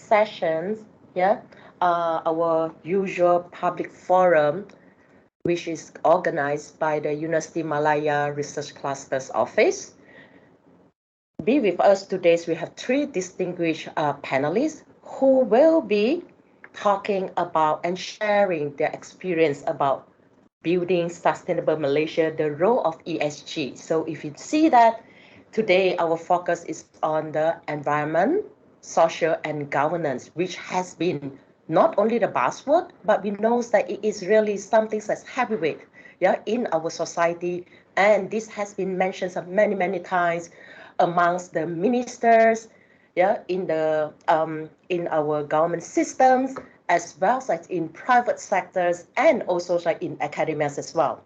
sessions, our usual public forum, which is organized by the University Malaya Research Cluster's office. Be with us today, we have three distinguished panelists who will be talking about and sharing their experience about building sustainable Malaysia, the role of ESG. So if you see that today our focus is on the environment, social and governance, which has been not only the buzzword, but we know that it is really something that's heavyweight in our society. And this has been mentioned many times amongst the ministers, in our government systems, as well as in private sectors and also like in academia as well.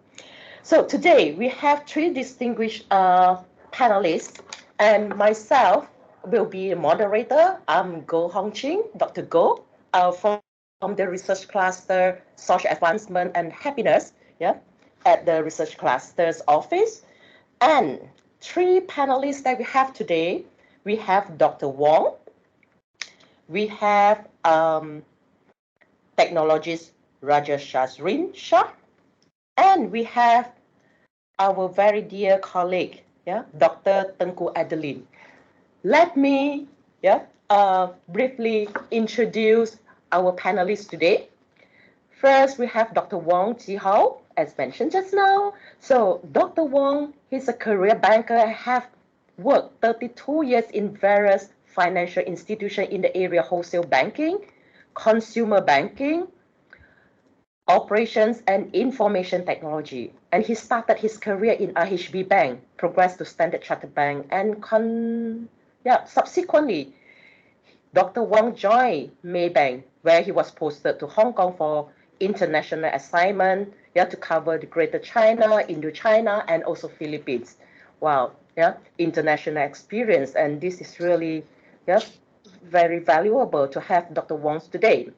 So today we have three distinguished panelists, and myself will be a moderator. I'm Go Hongqing, Dr. Go, from the Research Cluster Social Advancement and Happiness, at the Research Cluster's office. And three panelists that we have today, we have Dr. Wong, we have technologist Rajashasrin Shah, and we have our very dear colleague, Dr. Tengku Adeline. Let me briefly introduce our panelists today. First, we have Dr. Wong Jihao, as mentioned just now. So Dr. Wong, he's a career banker and have worked 32 years in various financial institutions in the area of wholesale banking, consumer banking, operations and information technology. And he started his career in RHB Bank, progressed to Standard Chartered Bank, and subsequently, Dr. Wong joined Maybank, where he was posted to Hong Kong for international assignment, to cover the Greater China, Indochina, and also Philippines. Wow, international experience, and this is really, very valuable to have Dr. Wong today.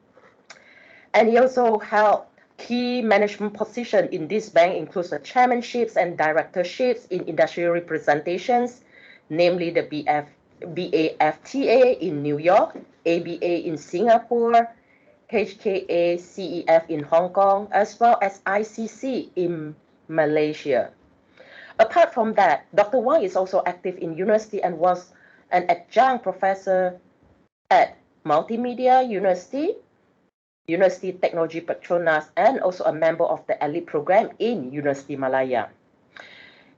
And he also held key management positions in this bank, includes the chairmanships and directorships in industrial representations, namely the BAFTA in New York, ABA in Singapore, HKA CEF in Hong Kong, as well as ICC in Malaysia. Apart from that, Dr. Wang is also active in university and was an adjunct professor at Multimedia University, University Technology Petronas, and also a member of the elite program in University Malaya.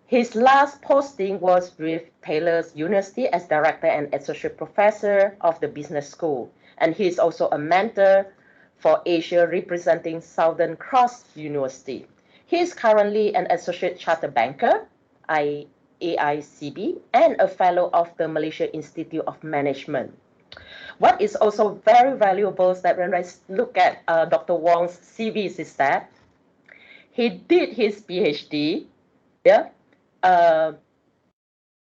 His last posting was with Taylor's University as director and associate professor of the business school. And he is also a mentor for Asia representing Southern Cross University. He is currently an associate chartered banker, AICB, and a fellow of the Malaysia Institute of Management. What is also very valuable is that when I look at Dr. Wong's CVs is that he did his PhD,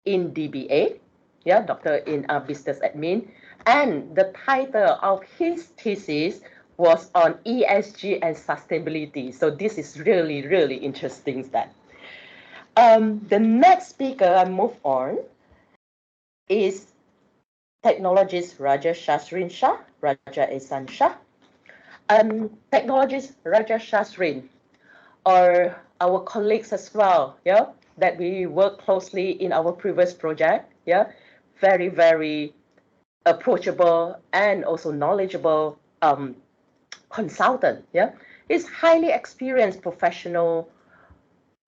in DBA, doctor in business admin, and the title of his thesis was on ESG and sustainability. So this is really, really interesting. That the next speaker I move on is technologist Rajashasrin Shah, Raja Ehsan Shah. Technologist Rajashasrin, or our colleagues as well, that we work closely in our previous project, very, very approachable and also knowledgeable consultant, He's highly experienced professional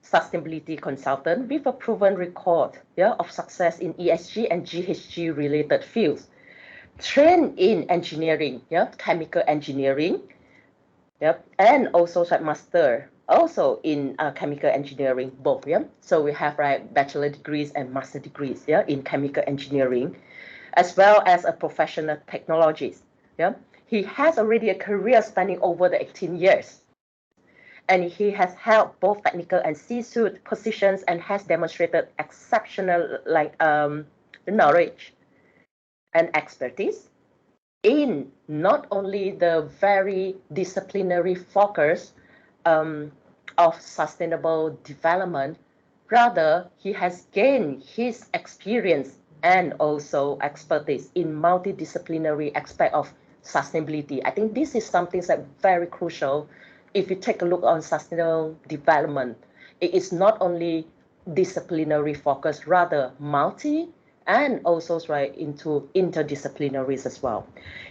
sustainability consultant with a proven record, of success in ESG and GHG related fields. Trained in engineering, chemical engineering, and also master also in chemical engineering, both, So we have bachelor degrees and master degrees, in chemical engineering, as well as a professional technologist, He has already a career spanning over the 18 years. And he has held both technical and C-suite positions and has demonstrated exceptional knowledge and expertise in not only the very disciplinary focus of sustainable development, rather he has gained his experience and also expertise in multidisciplinary aspect of sustainability. I think this is something that's very crucial. If you take a look on sustainable development, it is not only disciplinary focus, rather multi and also right into interdisciplinaries as well.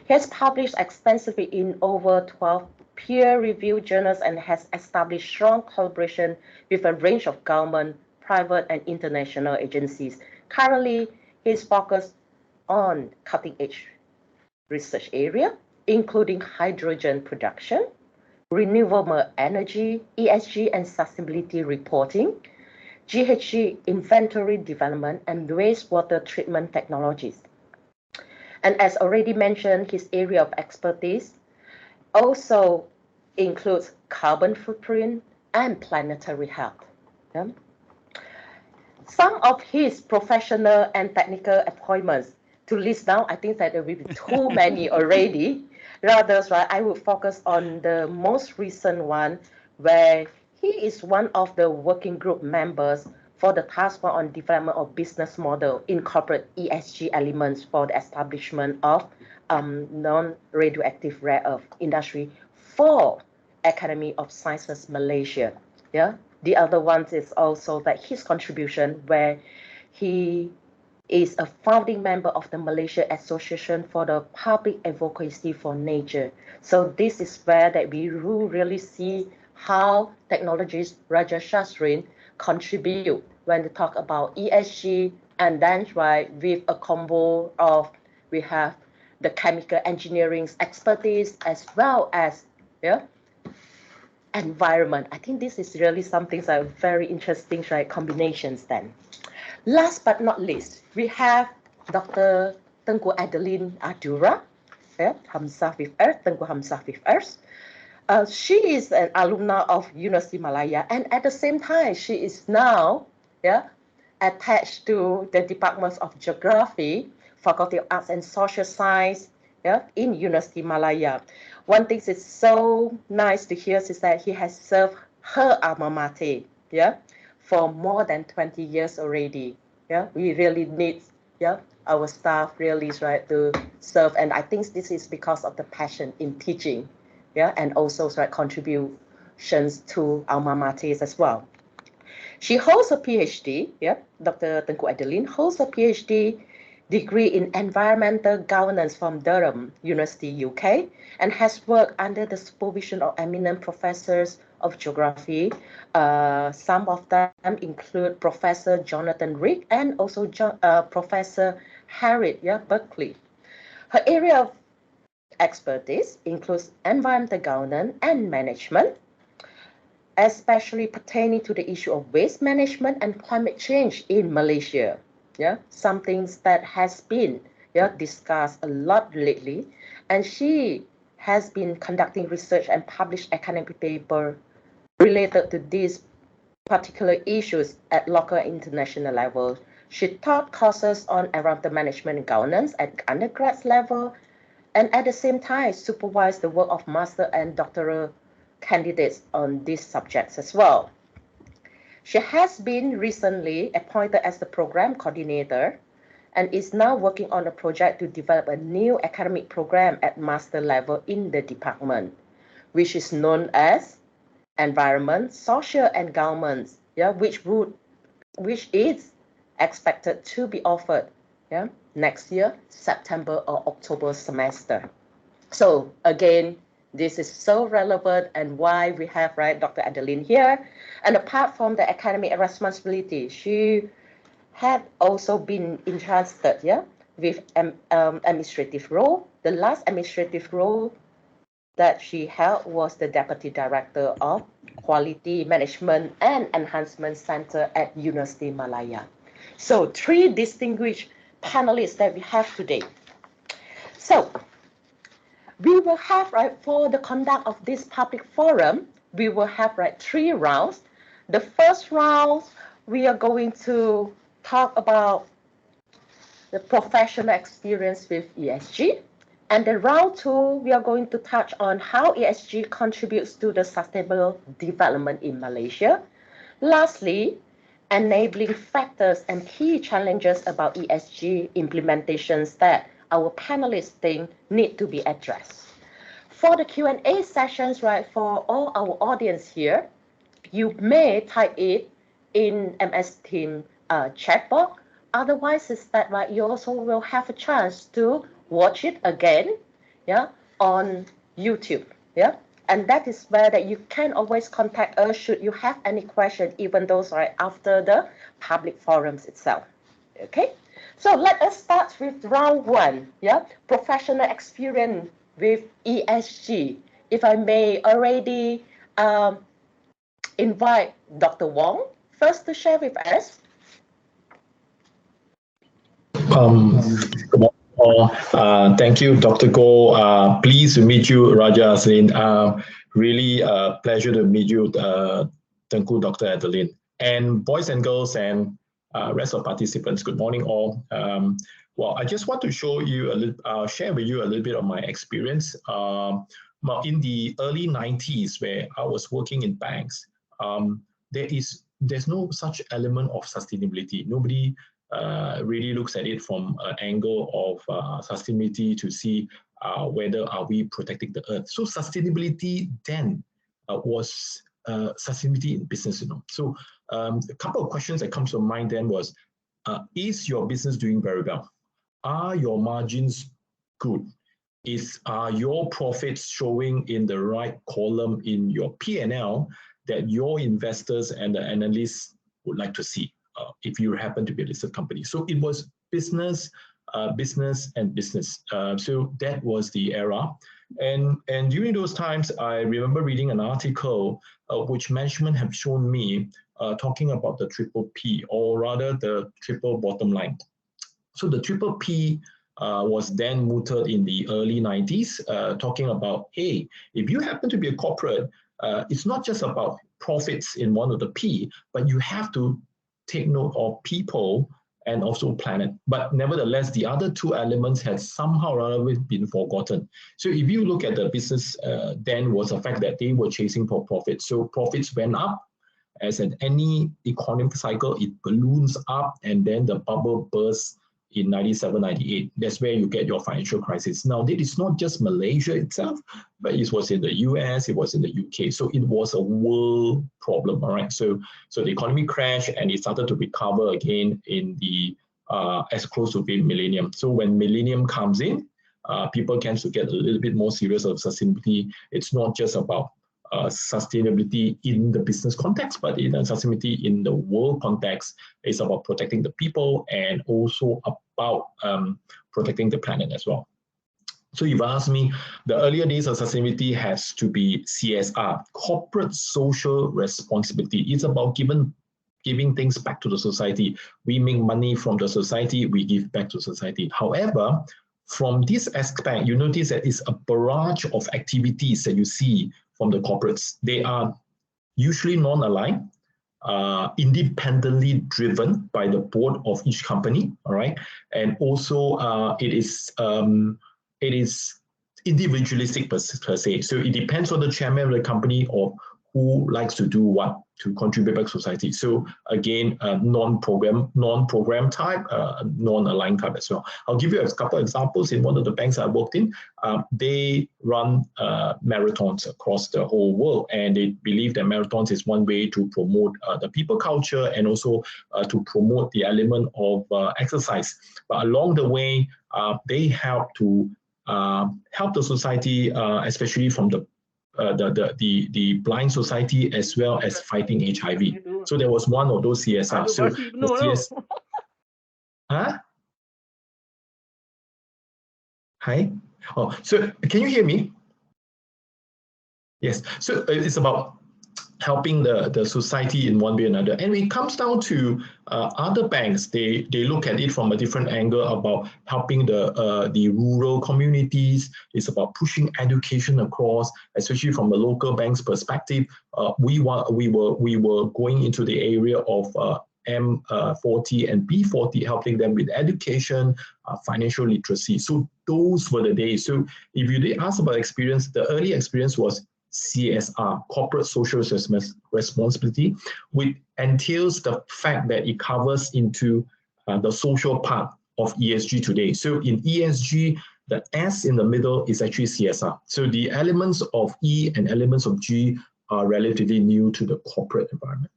He has published extensively in over 12 peer-reviewed journals and has established strong collaboration with a range of government, private, and international agencies. Currently, he is focused on cutting-edge research area, including hydrogen production, renewable energy, ESG and sustainability reporting, GHG inventory development, and wastewater treatment technologies. And as already mentioned, his area of expertise also includes carbon footprint and planetary health. Yeah. Some of his professional and technical appointments, to list down, I think that there will be too many already. Rather, right, I will focus on the most recent one, where he is one of the working group members for the task force on development of business model incorporate ESG elements for the establishment of non-radioactive rare earth industry for Academy of Sciences Malaysia. Yeah. The other one is also that his contribution, where he is a founding member of the Malaysia Association for the Public Advocacy for Nature. So this is where that we really see how technologies Raja Shastrin contribute when we talk about ESG, and then right with a combo of we have the chemical engineering expertise as well as environment. I think this is really something that very interesting, right, combinations then. Last but not least, we have Dr. Tengku Adeline Adura, Hamzah with Earth, Tengku Hamzah with Earth. She is an alumna of University Malaya, and at the same time, she is now attached to the Department of Geography, Faculty of Arts and Social Science in University Malaya. One thing that's so nice to hear is that he has served her alma mater for more than 20 years already. We really need our staff really right to serve, and I think this is because of the passion in teaching and also contributions to alma maters as well. She holds a PhD, Dr. Tengku Adeline holds a PhD degree in environmental governance from Durham University, UK, and has worked under the supervision of eminent professors of geography. Some of them include Professor Jonathan Rick and also Professor Harriet Berkeley. Her area of expertise includes environmental governance and management, especially pertaining to the issue of waste management and climate change in Malaysia. Some things that has been discussed a lot lately, and she has been conducting research and published academic paper related to these particular issues at local and international level. She taught courses on environmental management and governance at undergrad level, and at the same time supervised the work of master and doctoral candidates on these subjects as well. She has been recently appointed as the program coordinator and is now working on a project to develop a new academic program at master level in the department, which is known as Environment, Social and Government, which is expected to be offered next year, September or October semester. So again, this is so relevant, and why we have Dr. Adeline here. And apart from the academic responsibility, she had also been entrusted with administrative role. The last administrative role that she held was the Deputy Director of Quality Management and Enhancement Center at University Malaya. So 3 distinguished panelists that we have today. So we will have, for the conduct of this public forum, we will have 3 rounds. The first round, we are going to talk about the professional experience with ESG. And then round 2, we are going to touch on how ESG contributes to the sustainable development in Malaysia. Lastly, enabling factors and key challenges about ESG implementations that our panelists think need to be addressed. For the Q&A sessions, right, for all our audience here, you may type it in MS Team chat box. Otherwise, is that right? You also will have a chance to watch it again, yeah, on YouTube, yeah. And that is where that you can always contact us should you have any question, even those right after the public forums itself. Okay, so let us start with round one. Yeah, professional experience with ESG. If I may already invite Dr. Wong first to share with us. Thank you, Dr. Goh. Pleased to meet you, Raja Aslin. Really a pleasure to meet you, Tengku Dr. Adeline. And boys and girls and rest of participants, good morning all. Well, I just want to show you a little, share with you a little bit of my experience. In the early 90s, where I was working in banks, there's no such element of sustainability. Nobody really looks at it from an angle of sustainability to see whether are we protecting the earth. So sustainability then was sustainability in business. So a couple of questions that comes to mind then was, is your business doing very well? Are your margins good? Are your profits showing in the right column in your P&L that your investors and the analysts would like to see? If you happen to be a listed company. So it was business, business, and business. So that was the era. And during those times, I remember reading an article which management have shown me talking about the triple P, or rather the triple bottom line. So the triple P was then mooted in the early 90s, talking about, hey, if you happen to be a corporate, it's not just about profits in one of the P, but you have to take note of people and also planet. But nevertheless, the other two elements had somehow or other been forgotten. So if you look at the business, then was the fact that they were chasing for profit. So profits went up. As in any economic cycle, it balloons up and then the bubble bursts in 97, 98. That's where you get your financial crisis. Now, it is not just Malaysia itself, but it was in the US, it was in the UK. So it was a world problem, all right? So the economy crashed and it started to recover again in the as close to the millennium. So when millennium comes in, people tend to get a little bit more serious of sustainability. It's not just about sustainability in the business context, but in sustainability in the world context, it's about protecting the people and also about protecting the planet as well. So you've asked me, the earlier days of sustainability has to be CSR, corporate social responsibility. It's about giving things back to the society. We make money from the society, we give back to society. However, from this aspect, you notice that it's a barrage of activities that you see from the corporates. They are usually non-aligned, independently driven by the board of each company, all right? And also it is individualistic per se. So it depends on the chairman of the company or who likes to do what to contribute back to society. So again, non-program type, non-aligned type as well. I'll give you a couple of examples. In one of the banks I worked in, they run marathons across the whole world, and they believe that marathons is one way to promote the people culture and also to promote the element of exercise. But along the way, they help to help the society, especially from the blind society, as well as fighting HIV. So there was one of those CSR. So the huh? Hi. Oh, so can you hear me? Yes. So it's about helping the society in one way or another. And when it comes down to other banks, they look at it from a different angle about helping the rural communities. It's about pushing education across, especially from the local bank's perspective. We were going into the area of M40 and B40, helping them with education, financial literacy. So those were the days. So if you did ask about experience, the early experience was CSR, corporate social responsibility, which entails the fact that it covers into the social part of ESG today. So in ESG, the S in the middle is actually CSR. So the elements of E and elements of G are relatively new to the corporate environment.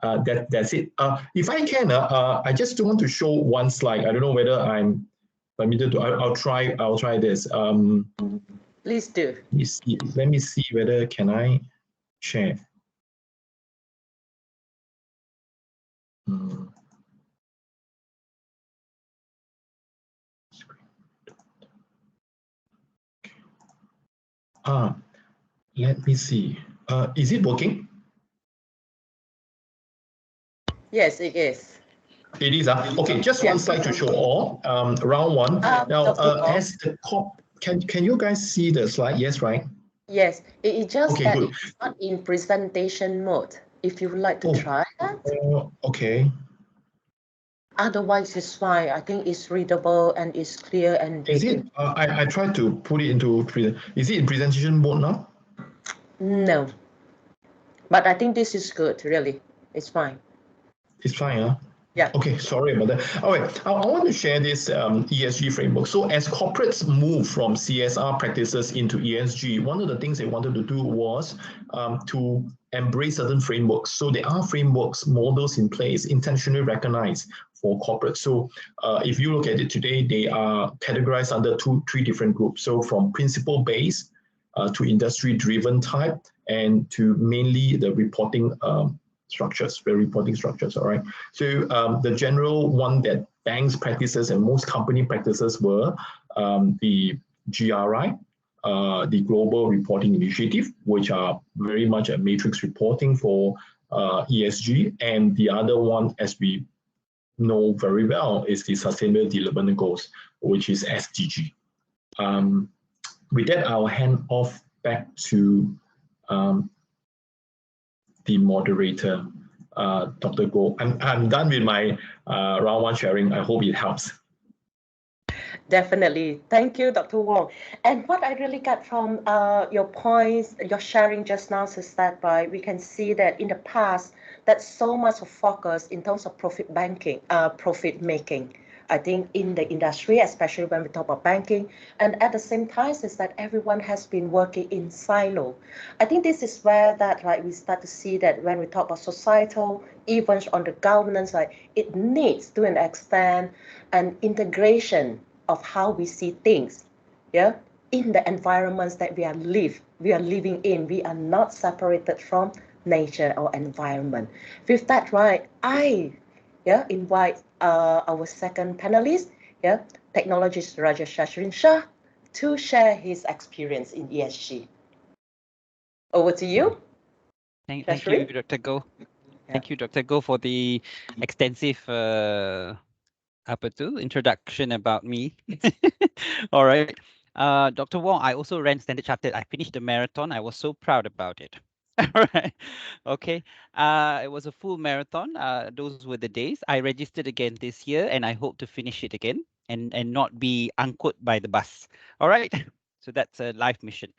That's it. If I can, I just want to show one slide. I don't know whether I'm permitted to. I'll try this. Please do. Let me see whether can I share. Let me see. Is it working? Yes, it is. It is. Okay, just one slide to show all. Round one. Now, as the can you guys see the slide? Yes, right? Yes, it just okay, that good. It's not in presentation mode. If you would like to try that. Okay. Otherwise, it's fine. I think it's readable and it's clear and. Is it? I tried to put it into. Is it in presentation mode now? No. But I think this is good. Really, it's fine. It's fine, huh? Yeah. Okay, sorry about that. All right, I want to share this ESG framework. So as corporates move from CSR practices into ESG, one of the things they wanted to do was to embrace certain frameworks. So there are frameworks, models in place, intentionally recognized for corporates. So if you look at it today, they are categorized under three different groups. So from principle-based to industry-driven type, and to mainly the reporting structures, reporting structures, all right? So the general one that banks practices and most company practices were the GRI, the Global Reporting Initiative, which are very much a matrix reporting for ESG. And the other one, as we know very well, is the Sustainable Development Goals, which is SDG. With that, I'll hand off back to the moderator, Dr. Goh. I'm done with my round one sharing. I hope it helps. Definitely. Thank you, Dr. Wong. And what I really got from your points, your sharing just now is that we can see that in the past, that's so much of focus in terms of profit making. I think in the industry, especially when we talk about banking, and at the same time is that everyone has been working in silo. I think this is where that we start to see that when we talk about societal, even on the governance side, it needs to an extent an integration of how we see things, in the environments that we are living in. We are not separated from nature or environment. With that, I invite our second panelist, technologist Rajesh Shashrin Shah, to share his experience in ESG. Over to you. Thank you, Dr. Goh. Thank you, Dr. Goh, for the extensive introduction about me. All right. Dr. Wong, I also ran Standard Chartered. I finished the marathon. I was so proud about it. All right. Okay. It was a full marathon. Those were the days. I registered again this year, and I hope to finish it again and not be angkut by the bus. All right. So that's a life mission.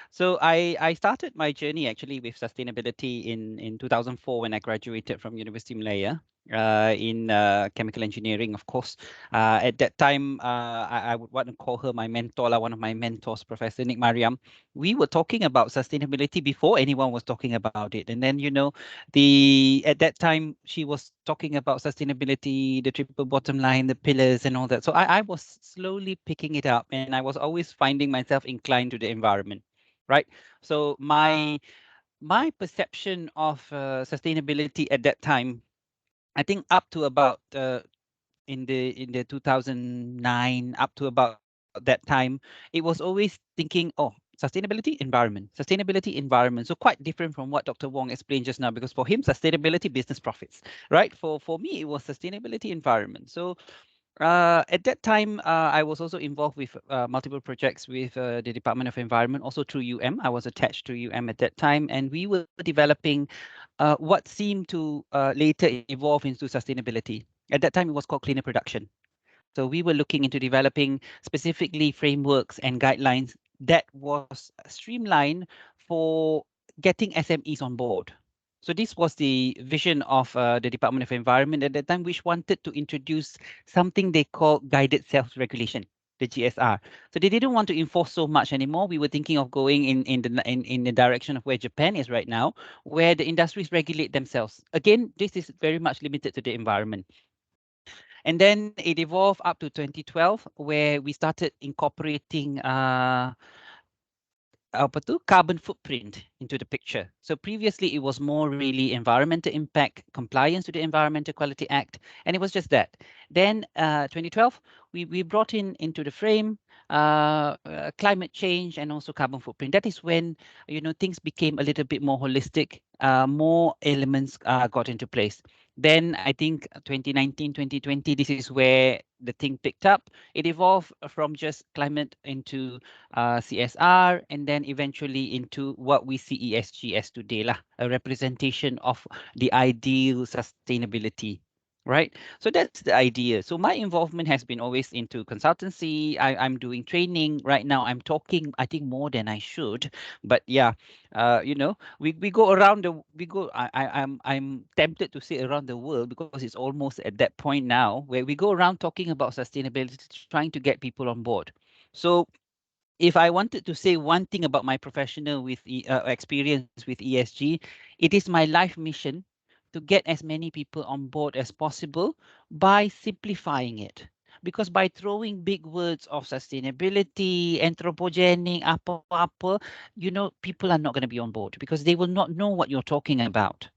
So I started my journey actually with sustainability in 2004 when I graduated from University Malaya. In chemical engineering, of course. At that time, I would want to call her my mentor, one of my mentors, Professor Nick Mariam. We were talking about sustainability before anyone was talking about it. And then, at that time, she was talking about sustainability, the triple bottom line, the pillars and all that. So I was slowly picking it up, and I was always finding myself inclined to the environment, right? So my perception of sustainability at that time, I think up to about in the 2009, up to about that time, it was always thinking, oh, sustainability, environment. So quite different from what Dr. Wong explained just now, because for him, sustainability, business profits, right? For me, it was sustainability, environment. So at that time, I was also involved with multiple projects with the Department of Environment, also through I was attached to at that time, and we were developing what seemed to later evolve into sustainability. At that time, it was called cleaner production. So we were looking into developing specifically frameworks and guidelines that was streamlined for getting SMEs on board. So this was the vision of the Department of Environment at that time, which wanted to introduce something they call guided self-regulation, the GSR. So they didn't want to enforce so much anymore. We were thinking of going in the direction of where Japan is right now, where the industries regulate themselves. Again, this is very much limited to the environment. And then it evolved up to 2012, where we started incorporating carbon footprint into the picture. So previously it was more really environmental impact, compliance to the Environmental Quality Act, and it was just that. Then 2012, we brought into the frame climate change and also carbon footprint. That is when, you know, things became a little bit more holistic, more elements got into place. Then I think 2019, 2020, this is where the thing picked up. It evolved from just climate into CSR, and then eventually into what we see ESG as today, lah, a representation of the ideal sustainability, right? So that's the idea. So my involvement has been always into consultancy. I'm doing training right now. I'm talking, I think, more than I should, but yeah, you know, we go around the I'm tempted to say around the world, because it's almost at that point now where we go around talking about sustainability, trying to get people on board. So if I wanted to say one thing about my professional experience with ESG, it is my life mission to get as many people on board as possible by simplifying it. Because by throwing big words of sustainability, anthropogenic, apa-apa, you know, people are not going to be on board because they will not know what you're talking about,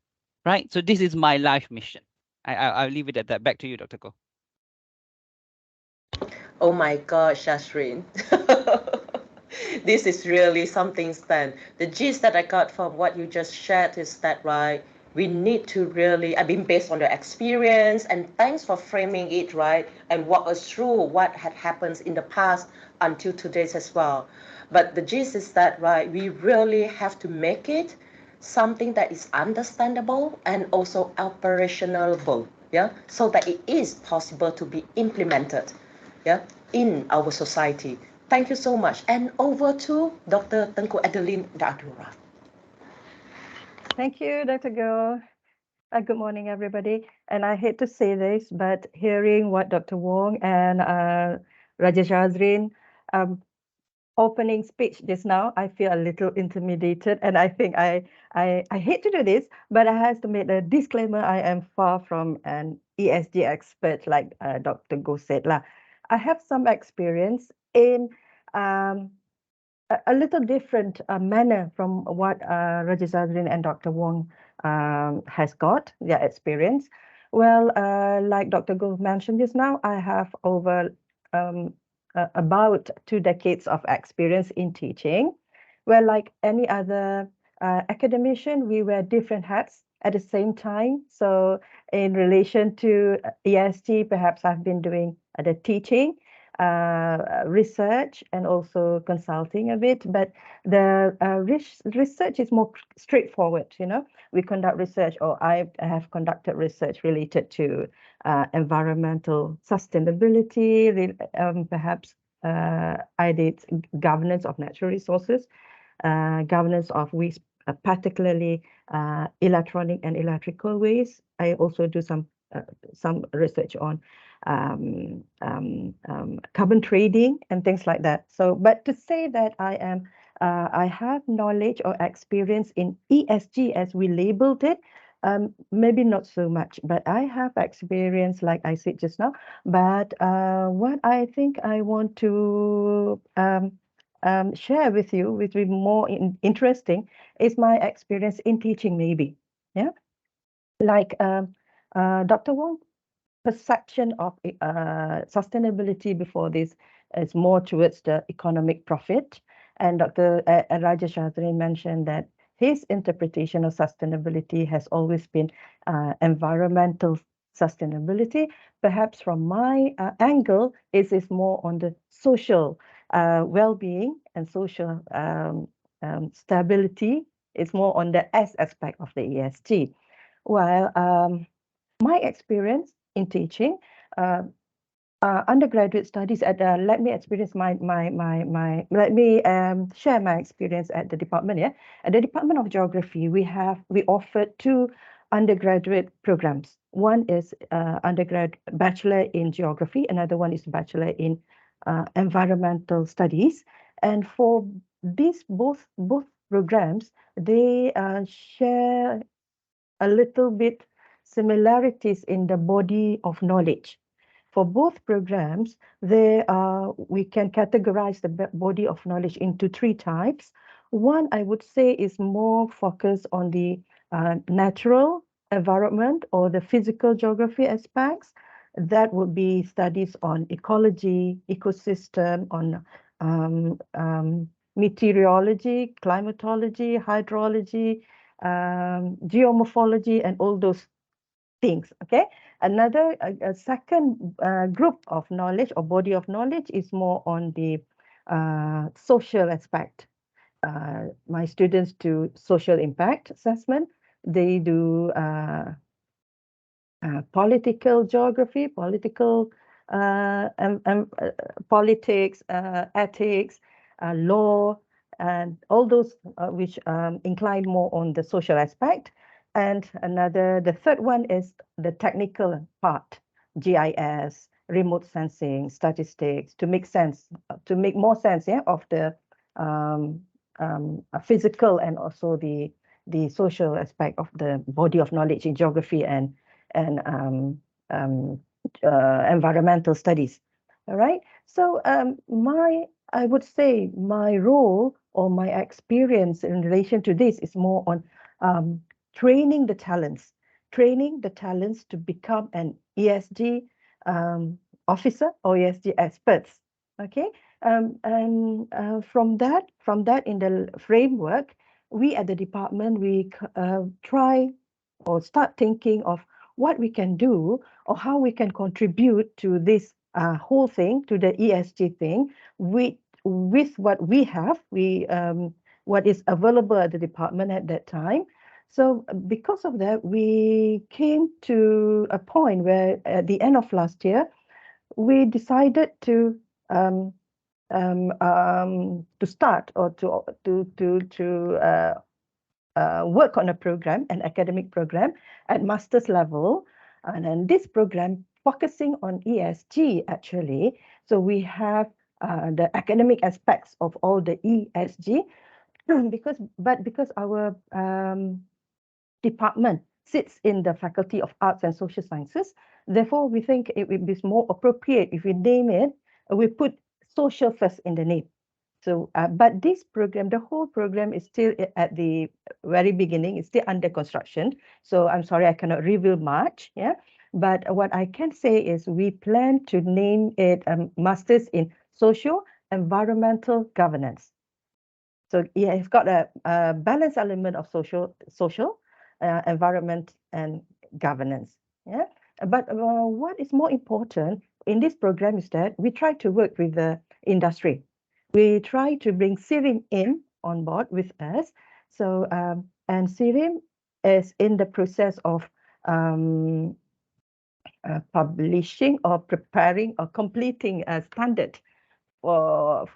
right? So this is my life mission. I'll leave it at that. Back to you, Dr. Ko. Oh my God, Shashrin. This is really something, Stan. The gist that I got from what you just shared is that, right, we need to really, I mean, based on the experience, and thanks for framing it, right, and walk us through what had happened in the past until today's as well. But the gist is that, right, we really have to make it something that is understandable and also operationalable, yeah, so that it is possible to be implemented, yeah, in our society. Thank you so much. And over to Dr. Tengku Adeline Datura. Thank you, Dr. Go. Good morning, everybody. And I hate to say this, but hearing what Dr. Wong and Rajesh Azrin opening speech just now, I feel a little intimidated. And I think I hate to do this, but I have to make a disclaimer. I am far from an ESG expert, like Dr. Go said. I have some experience in a little different manner from what Rajesh Azrin and Dr. Wong has got, their experience. Well, like Dr. Go mentioned just now, I have over about 2 decades of experience in teaching. Well, like any other academician, we wear different hats at the same time. So in relation to ESG, perhaps I've been doing the teaching, research, and also consulting a bit, but the research is more straightforward. You know, we conduct research, or I have conducted research related to environmental sustainability, perhaps I did governance of natural resources, governance of waste, particularly electronic and electrical waste. I also do some research on carbon trading and things like that. So, but to say that I have knowledge or experience in ESG as we labeled it, maybe not so much, but I have experience, like I said just now. But what I think I want to share with you, which will be more interesting, is my experience in teaching, maybe. Yeah, like Dr. Wong, perception of sustainability before this is more towards the economic profit. And Dr. Rajesh Azrin mentioned that his interpretation of sustainability has always been environmental sustainability. Perhaps from my angle, it is more on the social well-being and social stability. It's more on the S aspect of the ESG. While my experience in teaching, undergraduate studies at let me experience let me share my experience at the department. Yeah, at the Department of Geography, we offered 2 undergraduate programs. One is undergrad bachelor in geography, another one is bachelor in environmental studies. And for these both programs, they share a little bit similarities in the body of knowledge. For both programs, we can categorize the body of knowledge into 3 types. One, I would say, is more focused on the natural environment or the physical geography aspects. That would be studies on ecology, ecosystem, on meteorology, climatology, hydrology, geomorphology, and all those things. Okay. Another a second group of knowledge or body of knowledge is more on the social aspect. My students do social impact assessment. They do political geography, political politics, ethics, law, and all those which incline more on the social aspect. And the third one is the technical part, GIS, remote sensing, statistics, to make more sense, yeah, of the physical and also the social aspect of the body of knowledge in geography and environmental studies. All right. So I would say my role or my experience in relation to this is more on training the talents to become an ESG officer or ESG experts. Okay. And from that in the framework, we at the department, we try or start thinking of what we can do or how we can contribute to this whole thing, to the ESG thing, with what we have, what is available at the department at that time. So because of that, we came to a point where at the end of last year, we decided to start or to work on a program, an academic program at master's level. And then this program focusing on ESG actually. So we have the academic aspects of all the ESG because our department sits in the Faculty of Arts and Social Sciences. Therefore, we think it would be more appropriate if we name it, we put social first in the name. So, but this program, the whole program is still at the very beginning. It's still under construction. So I'm sorry, I cannot reveal much. Yeah. But what I can say is we plan to name it Masters in Socio Environmental Governance. So yeah, it's got a balanced element of social, environment and governance. Yeah. But what is more important in this program is that we try to work with the industry. We try to bring CIRIM in on board with us. So, and CIRIM is in the process of publishing or preparing or completing a standard for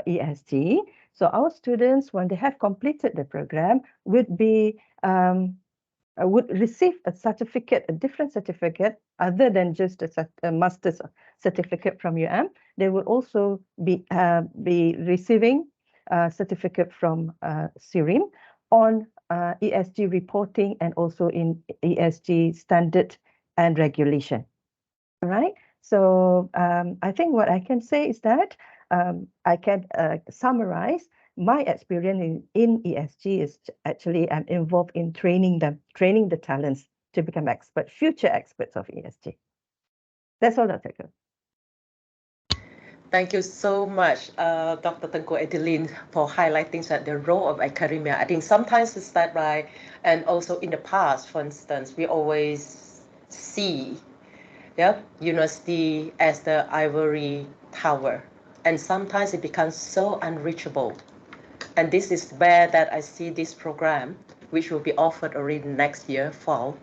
ESG. So our students, when they have completed the program, would receive a certificate, a different certificate, other than just a master's certificate from UM. They will also be receiving a certificate from CIRIM on ESG reporting and also in ESG standard and regulation. All right. So I think what I can say is that I can summarize my experience in ESG is actually I'm involved in training the talents to become future experts of ESG. That's all, Dr. Ko. Thank you so much, Dr. Tengku Adeline, for highlighting that the role of academia. I think sometimes it's that right, and also in the past, for instance, we always see, university as the ivory tower, and sometimes it becomes so unreachable. And this is where that I see this program, which will be offered already next year, fall,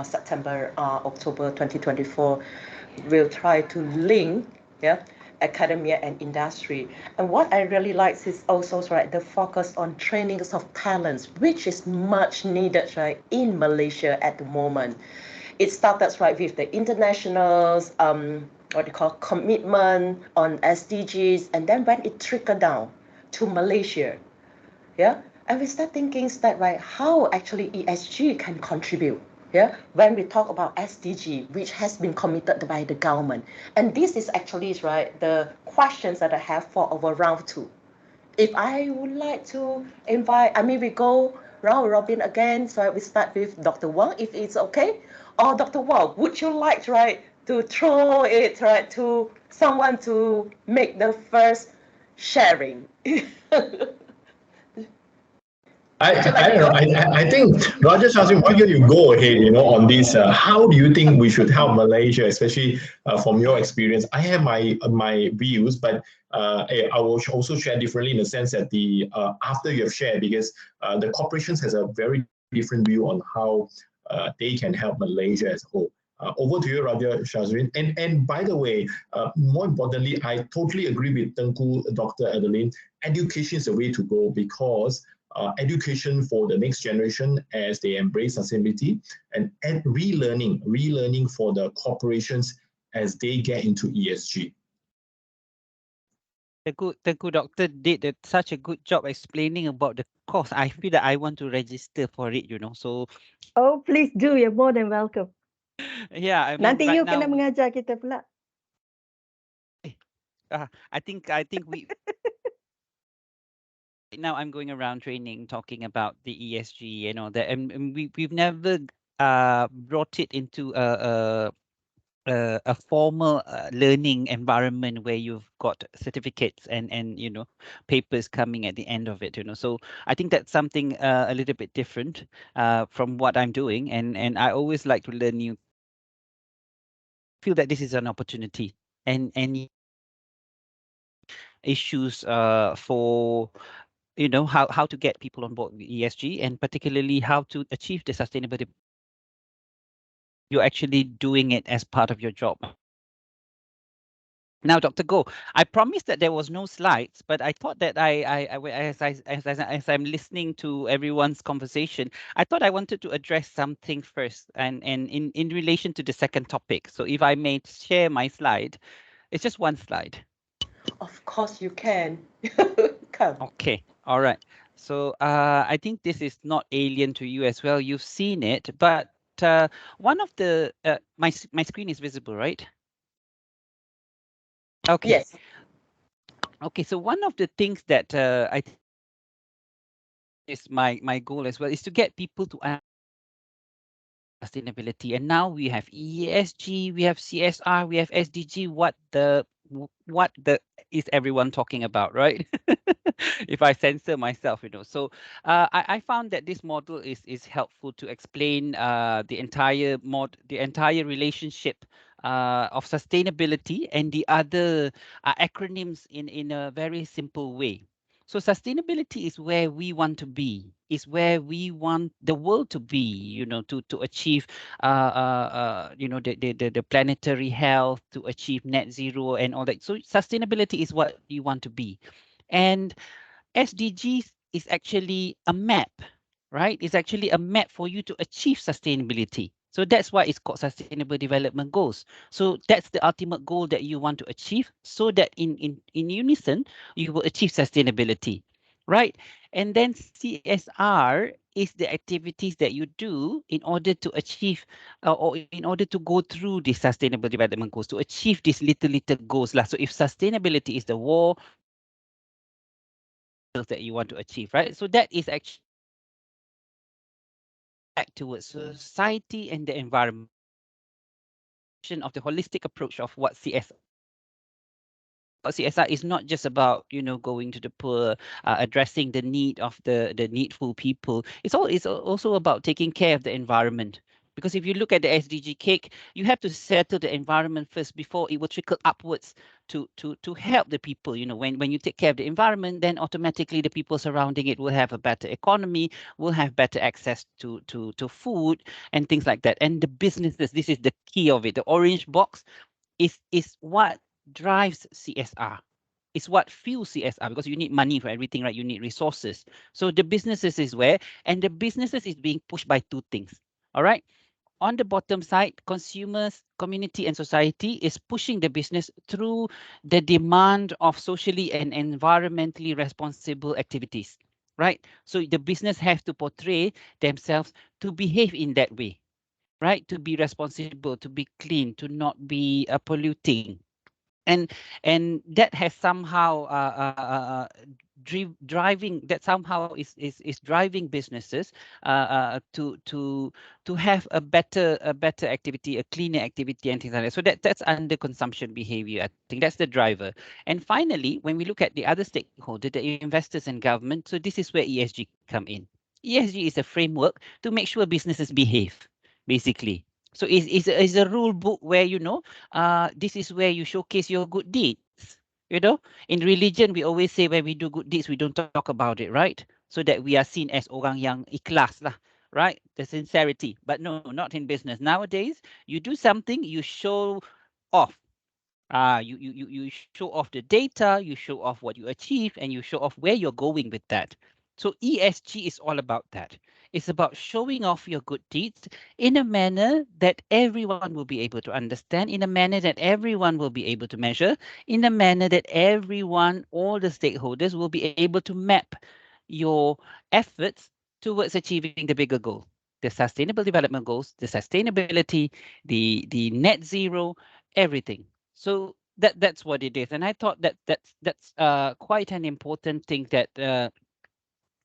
September, October 2024, will try to link, yeah, academia and industry. And what I really like is also, right, the focus on trainings of talents, which is much needed, right, in Malaysia at the moment. It started, right, with the internationals, what you call commitment on SDGs, and then when it trickled down to Malaysia, yeah, and we start thinking that, right, how actually ESG can contribute, yeah, when we talk about SDG, which has been committed by the government. And this is actually, right, the questions that I have for our round two. If I would like to invite, I mean, we go round robin again, so we start with Dr. Wang, if it's okay. Or Dr. Wang, would you like, right, to throw it, right, to someone to make the first sharing? I don't know. I think Roger Shazin, why don't you go ahead, on this? How do you think we should help Malaysia, especially from your experience? I have my views, but I will also share differently in the sense that the after you have shared, because the corporations has a very different view on how they can help Malaysia as a whole. Over to you, Raja Shazrin. And by the way, more importantly, I totally agree with Tengku, Dr. Adeline. Education is the way to go, because education for the next generation as they embrace sustainability, and relearning for the corporations as they get into ESG. The good doctor did such a good job explaining about the course. I feel that I want to register for it, So Oh, please do. You're more than welcome. yeah, I mean Nanti right you kena now, mengajar kita pula. I think we right now I'm going around training, talking about the ESG and all that, and we've never brought it into a formal learning environment where you've got certificates and papers coming at the end of it. So I think that's something a little bit different from what I'm doing, and I always like to learn new. Feel that this is an opportunity, and issues for how to get people on board with ESG, and particularly how to achieve the sustainability. You're actually doing it as part of your job. Now, Dr. Go, I promised that there was no slides, but I thought that as I'm listening to everyone's conversation, I thought I wanted to address something first, and in relation to the second topic. So if I may share my slide, it's just one slide. Of course you can. Come. Okay, all right. So I think this is not alien to you as well. You've seen it, but one of the my screen is visible, right? Okay. Yes. Okay, so one of the things that I think is my goal as well is to get people to understand sustainability. And now we have ESG, we have CSR, we have SDG. What the is everyone talking about, right? If I censor myself, So I found that this model is helpful to explain the entire relationship of sustainability and the other acronyms in a very simple way. So sustainability is where we want to be, is where we want the world to be, to achieve, the planetary health, to achieve net zero and all that. So sustainability is what you want to be. And SDGs is actually a map, right? It's actually a map for you to achieve sustainability. So that's why it's called Sustainable Development Goals. So that's the ultimate goal that you want to achieve, so that in unison, you will achieve sustainability, right? And then CSR is the activities that you do in order to achieve or in order to go through the Sustainable Development Goals, to achieve these little goals. So if sustainability is the war that you want to achieve, right? So that is actually back towards society and the environment of the holistic approach of what CSR is. Not just about going to the poor, addressing the need of the needful people. It's also about taking care of the environment. Because if you look at the SDG cake, you have to settle the environment first before it will trickle upwards to help the people. When you take care of the environment, then automatically the people surrounding it will have a better economy, will have better access to food and things like that. And the businesses, this is the key of it. The orange box is what drives CSR. It's what fuels CSR, because you need money for everything, right? You need resources. So the businesses is where, and the businesses is being pushed by two things. All right. On the bottom side, consumers, community, and society is pushing the business through the demand of socially and environmentally responsible activities, right? So the business have to portray themselves to behave in that way, right? To be responsible, to be clean, to not be polluting, and that has somehow driving, that somehow is driving businesses to have a better activity, a cleaner activity, and things like that. So that's under consumption behavior. I think that's the driver. And finally, when we look at the other stakeholder, the investors and government, so this is where ESG come in. ESG is a framework to make sure businesses behave, basically. So it's a rule book where, you know, this is where you showcase your good deeds. You know, in religion, we always say when we do good deeds, we don't talk about it, right? So that we are seen as orang yang ikhlas lah, right? The sincerity. But no, not in business. Nowadays, you do something, you show off. You show off the data, you show off what you achieve, and you show off where you're going with that. So ESG is all about that. It's about showing off your good deeds in a manner that everyone will be able to understand, in a manner that everyone will be able to measure, in a manner that everyone, all the stakeholders, will be able to map your efforts towards achieving the bigger goal, the sustainable development goals, the sustainability, the net zero, everything. So that's what it is, and I thought that that's quite an important thing that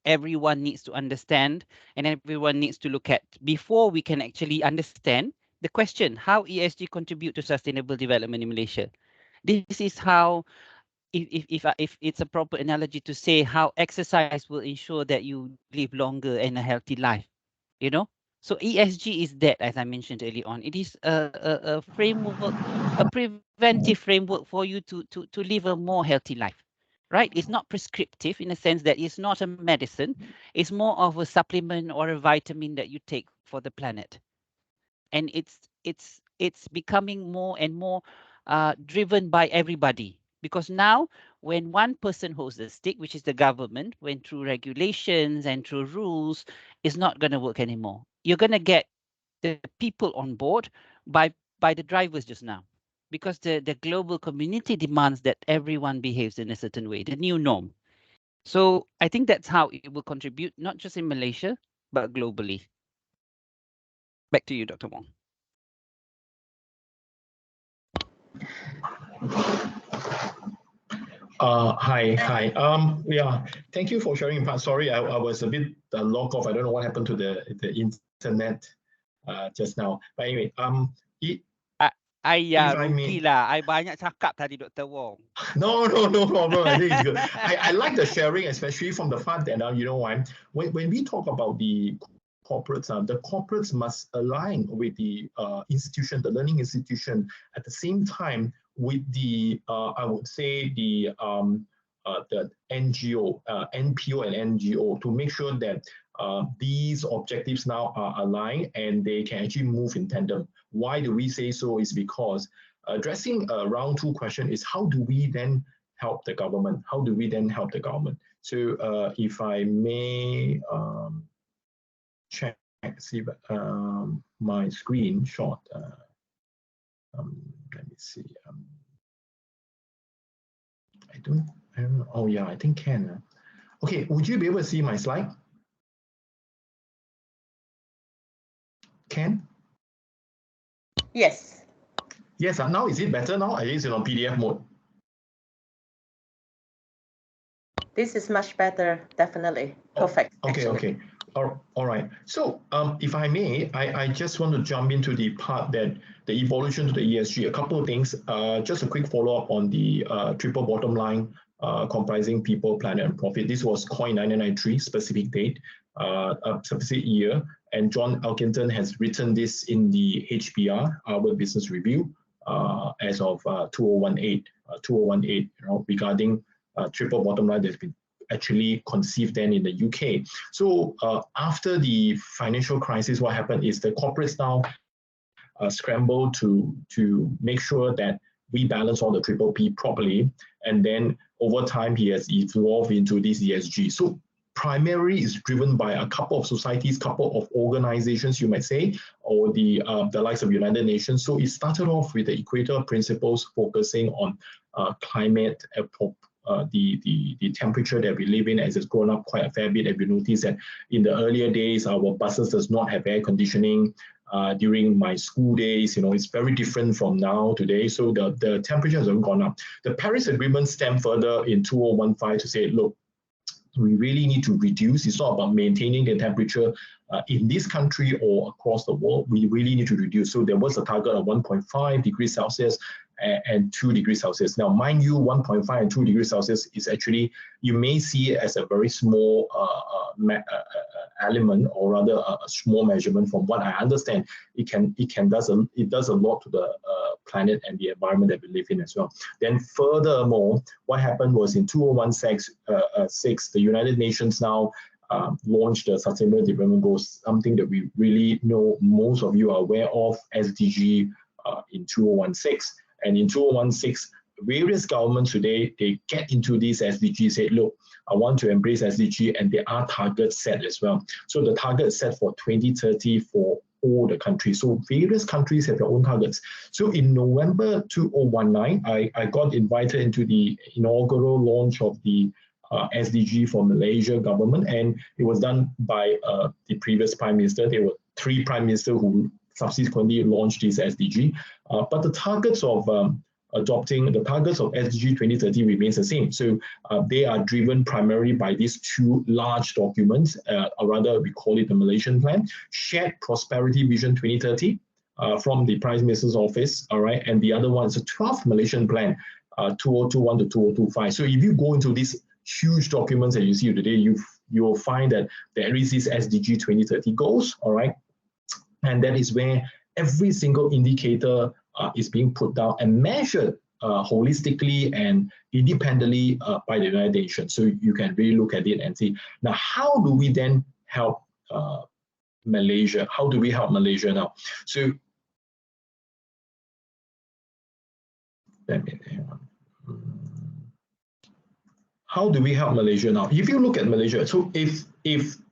everyone needs to understand and everyone needs to look at before we can actually understand the question: how ESG contribute to sustainable development in Malaysia. This is how, if it's a proper analogy to say, how exercise will ensure that you live longer and a healthy life. You know, so ESG is that, as I mentioned early on, it is a framework, a preventive framework for you to live a more healthy life, right? It's not prescriptive in a sense that it's not a medicine. It's more of a supplement or a vitamin that you take for the planet, and it's becoming more and more driven by everybody, because now when one person holds the stick, which is the government, when through regulations and through rules, it's not going to work anymore. You're going to get the people on board by the drivers just now, because the global community demands that everyone behaves in a certain way, the new norm. So I think that's how it will contribute, not just in Malaysia, but globally. Back to you, Dr. Wong. Hi. Yeah, thank you for sharing. Sorry, I was a bit logged off. I don't know what happened to the internet just now. But anyway, rugilah. I banyak cakap tadi, Dr. Wong. No problem. I think it's good. I like the sharing, especially from the fact that you know what, when we talk about the corporates must align with the institution, the learning institution, at the same time with the I would say the NGO, NPO and NGO, to make sure that these objectives now are aligned and they can actually move in tandem. Why do we say so? Is because addressing round two question is, how do we then help the government? How do we then help the government? So if I may check, see my screenshot. Let me see. I don't know. Oh yeah, I think can. Okay, would you be able to see my slide? Can? Yes. Yes, now is it better now? At least on PDF mode. This is much better, definitely. Perfect. Okay. All right. So if I may, I just want to jump into the part that the evolution to the ESG. A couple of things. Just a quick follow-up on the triple bottom line comprising people, planet, and profit. This was coined 1993, specific date, a specific year. And John Elkington has written this in the HBR, Harvard Business Review, as of 2018, regarding triple bottom line that's been actually conceived then in the UK. So after the financial crisis, what happened is the corporates now scramble to make sure that we balance all the triple P properly. And then over time, he has evolved into this ESG. So primarily is driven by a couple of societies, couple of organizations, you might say, or the likes of United Nations. So it started off with the Equator Principles, focusing on climate, the temperature that we live in, as it's grown up quite a fair bit. And we notice that in the earlier days, our buses does not have air conditioning. During my school days, it's very different from now today. So the temperature has gone up. The Paris Agreement stemmed further in 2015 to say, look, we really need to reduce. It's not about maintaining the temperature in this country or across the world. We really need to reduce. So there was a target of 1.5 degrees Celsius and 2 degrees Celsius. Now, mind you, 1.5 and 2 degrees Celsius is actually, you may see it as a very small element, or rather a small measurement. From what I understand, it does a lot to the planet and the environment that we live in as well. Then furthermore, what happened was in 2016, the United Nations now launched the Sustainable Development Goals, something that we really know most of you are aware of, SDG, in 2016. And in 2016, various governments today, they get into these SDGs, say, look, I want to embrace SDG, and there are targets set as well. So the target is set for 2030 for all the countries. So various countries have their own targets. So in November 2019, I got invited into the inaugural launch of the SDG for Malaysia government, and it was done by the previous Prime Minister. There were 3 Prime Ministers who subsequently launched this SDG. But the targets of adopting the targets of SDG 2030 remains the same. So they are driven primarily by these 2 large documents, or rather we call it the Malaysian Plan, Shared Prosperity Vision 2030 from the Prime Minister's office, all right, and the other one is a 12th Malaysian Plan, 2021 to 2025. So if you go into these huge documents that you see today, you will find that there is this SDG 2030 goals, all right, and that is where every single indicator is being put down and measured holistically and independently by the United Nations. So you can really look at it and see, now how do we then help Malaysia? How do we help Malaysia now? So how do we help Malaysia now? If you look at Malaysia, so if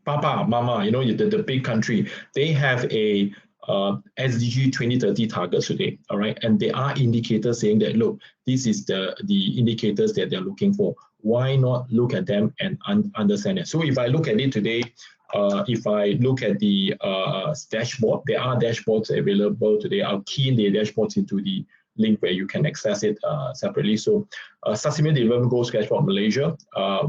Papa, Mama, the big country, they have a SDG 2030 targets today, all right? And there are indicators saying that, look, this is the indicators that they're looking for. Why not look at them and understand it? So if I look at it today, if I look at the dashboard, there are dashboards available today. I'll key in the dashboards into the link where you can access it separately. So Sustainable Development Goals Dashboard Malaysia,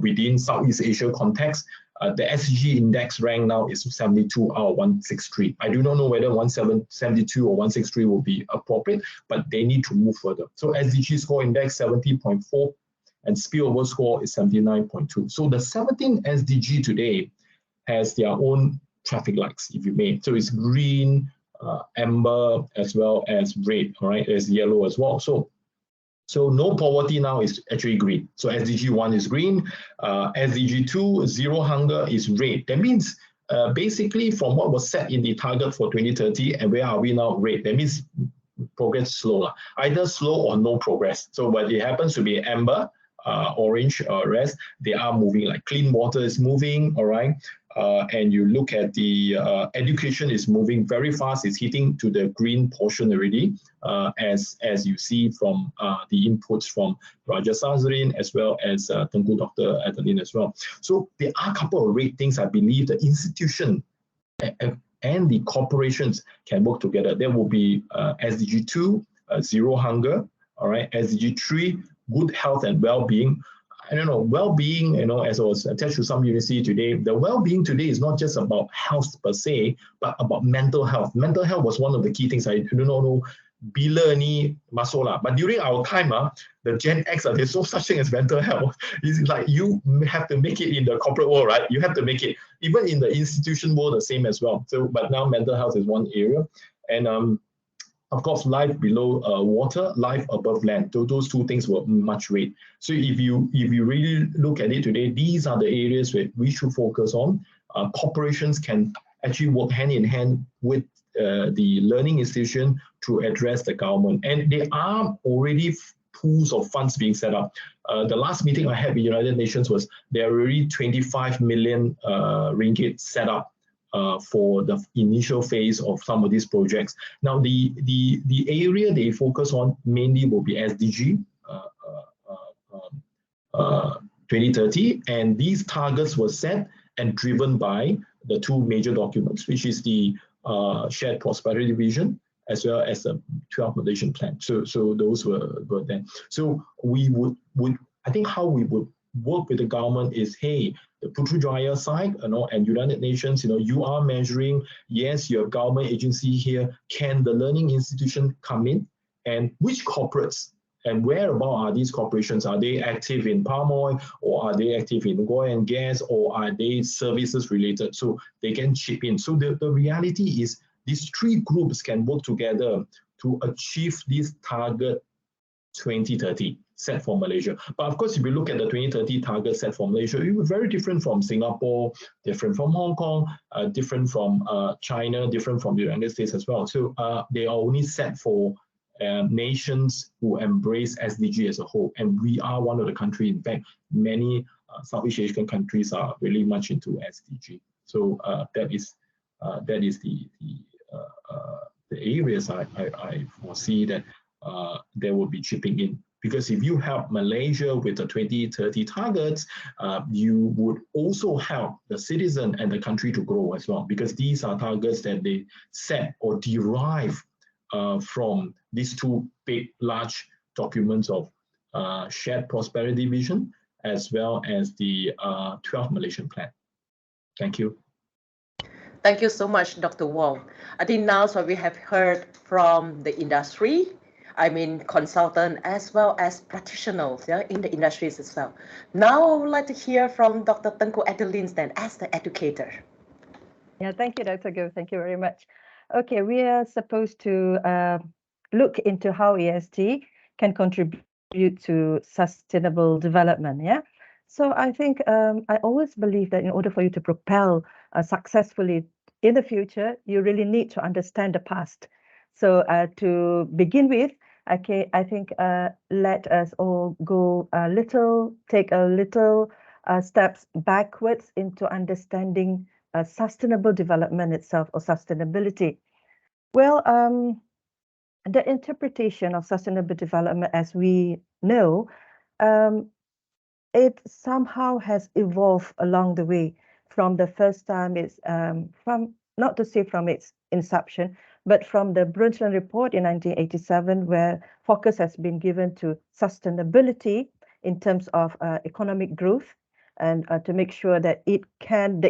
within Southeast Asia context, the SDG index rank now is 72 out of 163. I do not know whether 172 or 163 will be appropriate, but they need to move further. So SDG score index 70.4 and spillover score is 79.2. So the 17 SDG today has their own traffic lights, if you may. So it's green, amber, as well as red, all right? There's yellow as well. So no poverty now is actually green. So SDG 1 is green, SDG 2, zero hunger, is red. That means basically from what was set in the target for 2030 and where are we now, red. That means progress slow, either slow or no progress. So when it happens to be amber, orange, red, they are moving, like clean water is moving, all right? And you look at the education is moving very fast. It's hitting to the green portion already, as you see from the inputs from Raja Sazrin as well as Tengku Dr. Adeline as well. So there are a couple of red things I believe the institution and the corporations can work together. There will be SDG 2, zero hunger, all right, SDG 3, good health and well-being. I don't know, well-being, as I was attached to some university today, the well-being today is not just about health per se, but about mental health. Mental health was one of the key things. I do not know, bila ni masuk lah. But during our time, the Gen X, there's no such thing as mental health. It's like you have to make it in the corporate world, right? You have to make it, even in the institution world, the same as well. So, but now mental health is one area. And of course, life below water, life above land. So those 2 things were much weight. So if you really look at it today, these are the areas where we should focus on. Corporations can actually work hand in hand with the learning institution, to address the government. And there are already pools of funds being set up. The last meeting I had with United Nations was there are already 25 million ringgit set up for the initial phase of some of these projects. Now, the area they focus on mainly will be SDG 2030, and these targets were set and driven by the two major documents, which is the Shared Prosperity Vision as well as the 12 Malaysian Plan. So those were there. So we would I think how we would work with the government is, hey, the Putrajaya side, and United Nations, you are measuring, yes, your government agency here, can the learning institution come in, and which corporates and whereabout are these corporations? Are they active in palm oil, or are they active in oil and gas, or are they services related? So they can chip in. So the reality is these three groups can work together to achieve this target 2030 set for Malaysia. But of course, if you look at the 2030 target set for Malaysia, it was very different from Singapore, different from Hong Kong, different from China, different from the United States as well. So they are only set for nations who embrace SDG as a whole. And we are one of the countries. In fact, many Southeast Asian countries are really much into SDG. So that is the areas I foresee that they will be chipping in. Because if you help Malaysia with the 2030 targets, you would also help the citizen and the country to grow as well. Because these are targets that they set or derive from these two big, large documents of Shared Prosperity Vision as well as the 12 Malaysian Plan. Thank you. Thank you so much, Dr. Wong. I think now so we have heard from the industry, consultant as well as practitioners in the industries itself. Now I would like to hear from Dr. Tengku Adeline then as the educator. Yeah, thank you, Dr. Go. Thank you very much. Okay, we are supposed to look into how ESG can contribute to sustainable development. Yeah. So I think I always believe that in order for you to propel successfully in the future, you really need to understand the past. So to begin with, okay, I think let us all go take a little steps backwards into understanding sustainable development itself, or sustainability. Well, the interpretation of sustainable development, as we know, it somehow has evolved along the way from the first time it's not to say from its inception, but from the Brundtland Report in 1987, where focus has been given to sustainability in terms of economic growth, and to make sure that the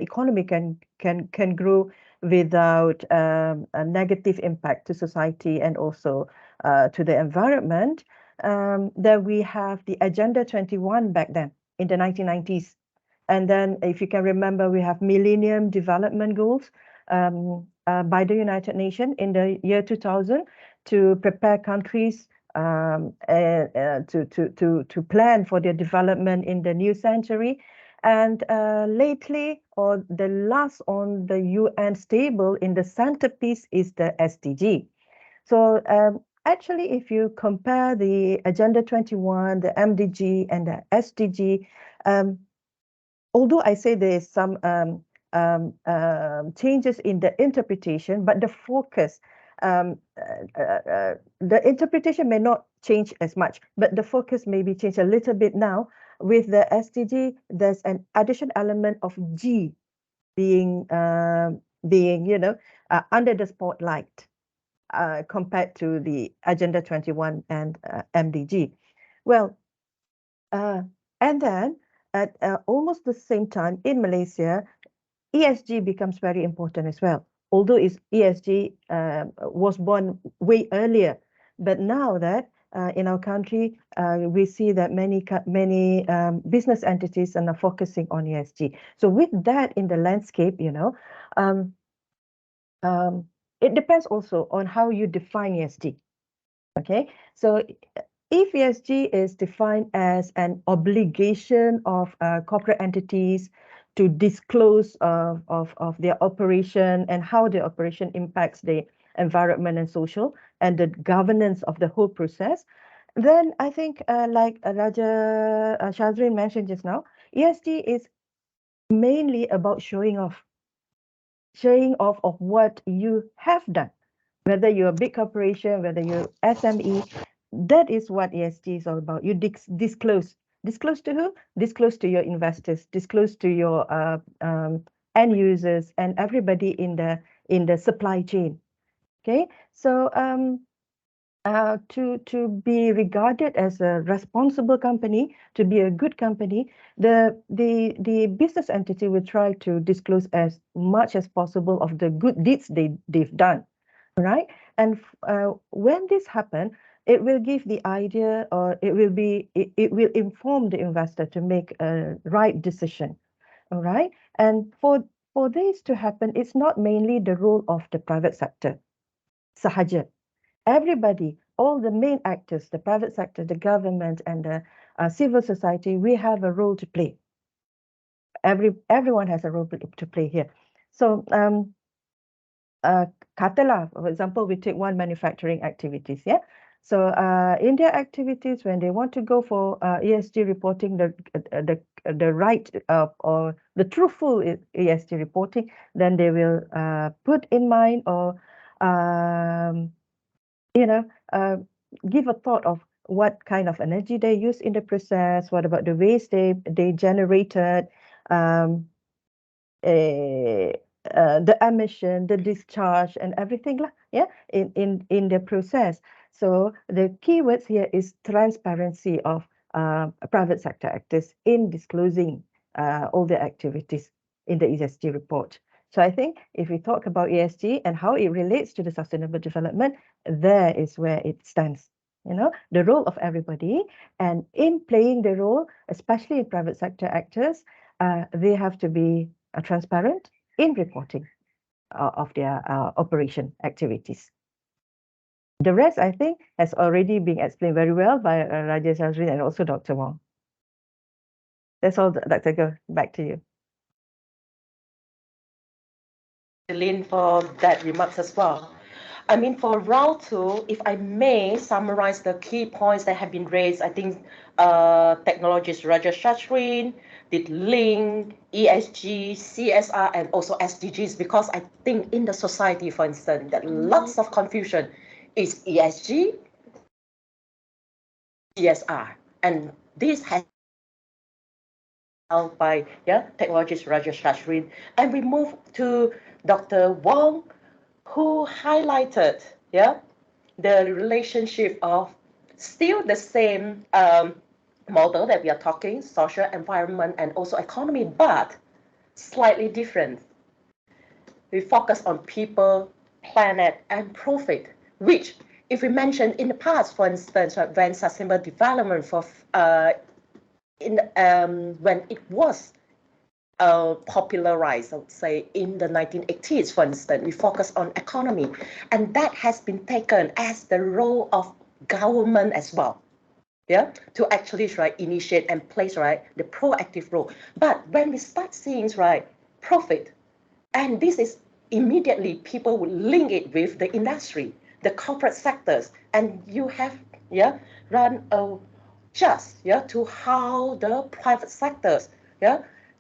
economy can grow without a negative impact to society and also to the environment. Then we have the Agenda 21 back then in the 1990s. And then, if you can remember, we have Millennium Development Goals by the United Nations in the year 2000 to prepare countries to plan for their development in the new century. And lately, or the last on the UN stable in the centerpiece is the SDG. So actually, if you compare the Agenda 21, the MDG, and the SDG, although I say there is some changes in the interpretation, but the focus, the interpretation may not change as much, but the focus may be changed a little bit now. With the SDG, there's an additional element of G being under the spotlight compared to the Agenda 21 and MDG. Well, and then at almost the same time in Malaysia, ESG becomes very important as well. Although ESG was born way earlier, but now that in our country, we see that many business entities are now focusing on ESG. So with that in the landscape, it depends also on how you define ESG. Okay, so if ESG is defined as an obligation of corporate entities to disclose of their operation and how the operation impacts the environment and social, and the governance of the whole process, then I think, like Raja Shazrin mentioned just now, ESG is mainly about showing off of what you have done, whether you're a big corporation, whether you're SME. That is what ESG is all about. You disclose to who? Disclose to your investors, disclose to your end users and everybody in the supply chain. Okay, so to be regarded as a responsible company, to be a good company, the business entity will try to disclose as much as possible of the good deeds they've done, right? And when this happens, it will give the idea, or it will inform the investor to make a right decision, all right? And for this to happen, it's not mainly the role of the private sector sahaja. Everybody, all the main actors, the private sector, the government, and the civil society, we have a role to play. Everyone has a role to play here. So, katalah, for example, we take one manufacturing activities, yeah. So, in their activities, when they want to go for ESG reporting, the right or the truthful ESG reporting, then they will put in mind, or give a thought of what kind of energy they use in the process, what about the waste they generated, the emission, the discharge, and everything lah, yeah, in the process. So the keywords here is transparency of private sector actors in disclosing all their activities in the ESG report. So I think if we talk about ESG and how it relates to the sustainable development, there is where it stands. The role of everybody, and in playing the role, especially in private sector actors, they have to be transparent in reporting of their operation activities. The rest, I think, has already been explained very well by Raja Shazrin and also Dr. Wong. That's all, Dr. Go. Back to you. Lynn, for that remarks as well. I mean, for round two, if I may summarize the key points that have been raised, I think technologists Raja Shashrin did link ESG, CSR, and also SDGs, because I think in the society, for instance, that lots of confusion is ESG, CSR, and this has by technologist Raja Shashrin. And we move to Dr. Wong, who highlighted the relationship of still the same model that we are talking, social, environment, and also economy, but slightly different. We focus on people, planet, and profit, which, if we mentioned in the past, for instance, when sustainable development when it was popularized, I would say, in the 1980s, for instance, we focus on economy, and that has been taken as the role of government as well, to actually initiate and place the proactive role. But when we start seeing profit, and this is immediately people would link it with the industry, the corporate sectors, and you have run to how the private sectors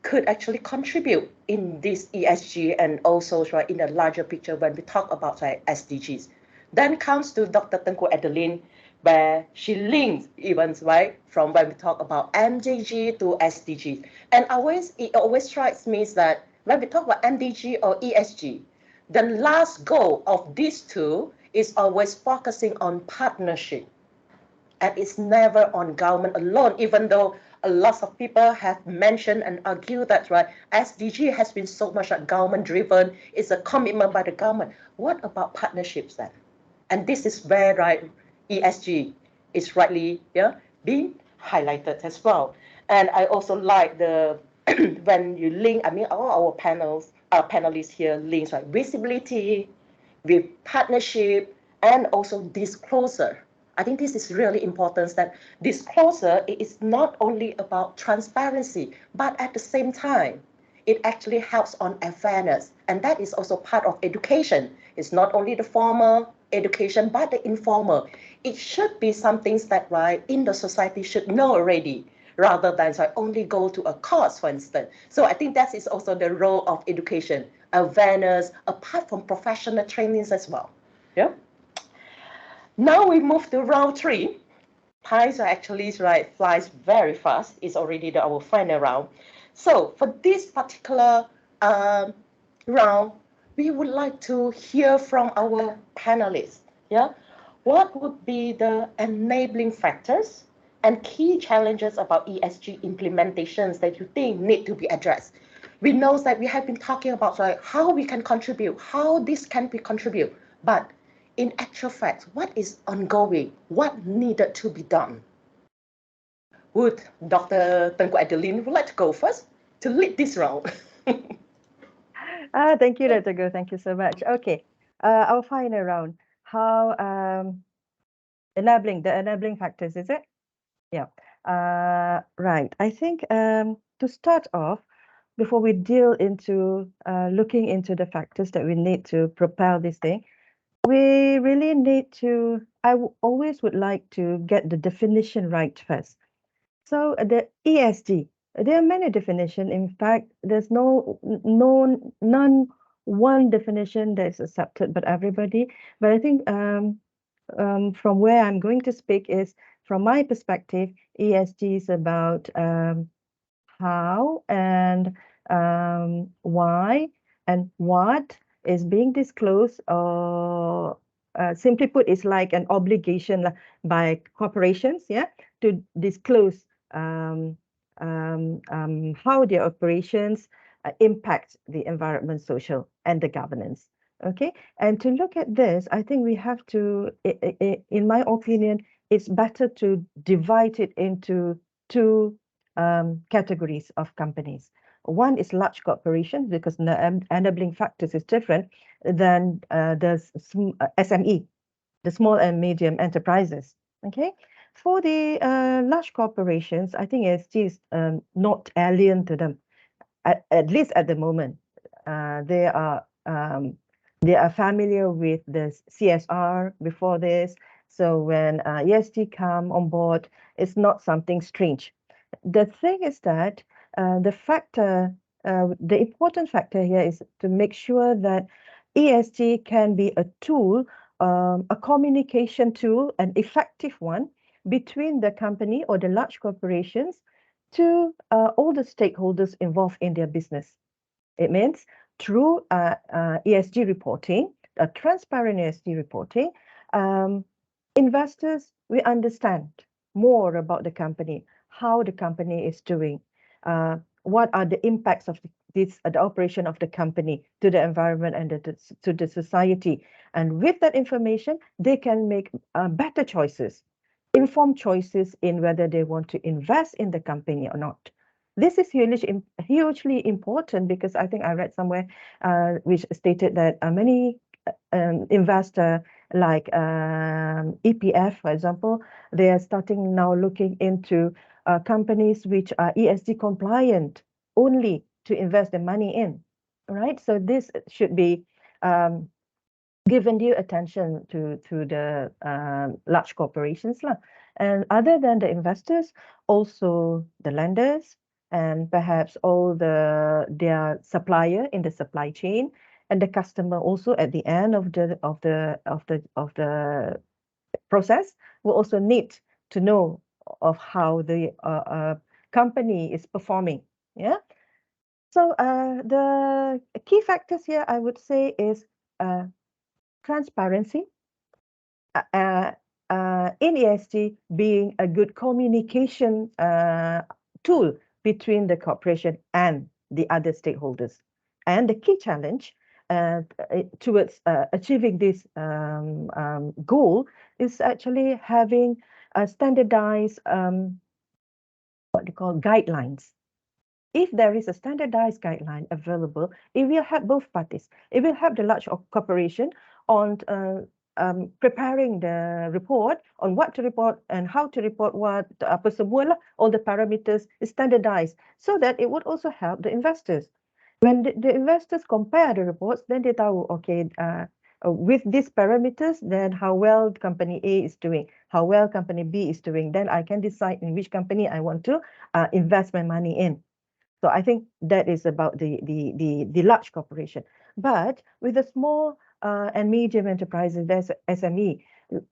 could actually contribute in this ESG, and also in the larger picture when we talk about SDGs. Then comes to Dr. Tengku Adeline, where she links even from when we talk about MDG to SDG. And it always strikes me that when we talk about MDG or ESG, the last goal of these two is always focusing on partnership. And it's never on government alone, even though a lot of people have mentioned and argued that SDG has been so much government driven, it's a commitment by the government. What about partnerships then? And this is where ESG is rightly being highlighted as well. And I also like the when you link, I mean, all our panelists here links visibility with partnership and also disclosure. I think this is really important, that disclosure is not only about transparency, but at the same time, it actually helps on awareness. And that is also part of education. It's not only the formal education, but the informal. It should be some things that right in the society should know already, rather than so only go to a course, for instance. So I think that is also the role of education, awareness, apart from professional trainings as well. Yeah. Now we move to round 3. Time actually right flies very fast. It's already our final round. So for this particular round, we would like to hear from our panelists. Yeah, what would be the enabling factors and key challenges about ESG implementations that you think need to be addressed? We know that we have been talking about like how we can contribute, how this can be contribute, but in actual fact, what is ongoing, what needed to be done? Would Dr. Tengku Adeline would like to go first to lead this round? Thank you, Dr. Go. Thank you so much. Okay, our final round. How enabling factors, is it? Yeah. Right. I think to start off, before we deal into looking into the factors that we need to propel this thing, we really need to, always would like to get the definition right first. So the ESG, there are many definitions. In fact, there's none one definition that's accepted by everybody. But I think from where I'm going to speak is, from my perspective, ESG is about how and why and what is being disclosed, or simply put, it's like an obligation by corporations, yeah, to disclose how their operations impact the environment, social, and the governance. Okay, and to look at this, I think we have to, in my opinion, it's better to divide it into two categories of companies. One is large corporations, because the enabling factors is different than the SME, the small and medium enterprises. Okay, for the large corporations, I think ESG is not alien to them, at least at the moment. They are familiar with the CSR before this, so when ESG come on board, it's not something strange. The thing is that the important factor here is to make sure that ESG can be a tool, a communication tool, an effective one between the company or the large corporations to all the stakeholders involved in their business. It means through ESG reporting, transparent ESG reporting, investors, we understand more about the company, how the company is doing, what are the impacts of the operation of the company to the environment and to the society. And with that information, they can make better choices, informed choices in whether they want to invest in the company or not. This is hugely important, because I think I read somewhere which stated that many investors like EPF, for example, they are starting now looking into companies which are ESG compliant only to invest the money in, right? So this should be given due attention to the large corporations. And other than the investors, also the lenders, and perhaps all their supplier in the supply chain, and the customer also at the end of the process will also need to know of how the company is performing. Yeah. So the key factors here, I would say, is transparency, in ESG being a good communication tool between the corporation and the other stakeholders. And the key challenge towards achieving this goal is actually having a standardized what they call guidelines. If there is a standardized guideline available, it will help both parties. It will help the large corporation on preparing the report, on what to report and how to report what, apa semua lah, all the parameters is standardized, so that it would also help the investors. When the investors compare the reports, then they tahu, okay, with these parameters, then how well company A is doing, how well company B is doing, then I can decide in which company I want to invest my money in. So I think that is about the large corporation. But with the small and medium enterprises, there's SME.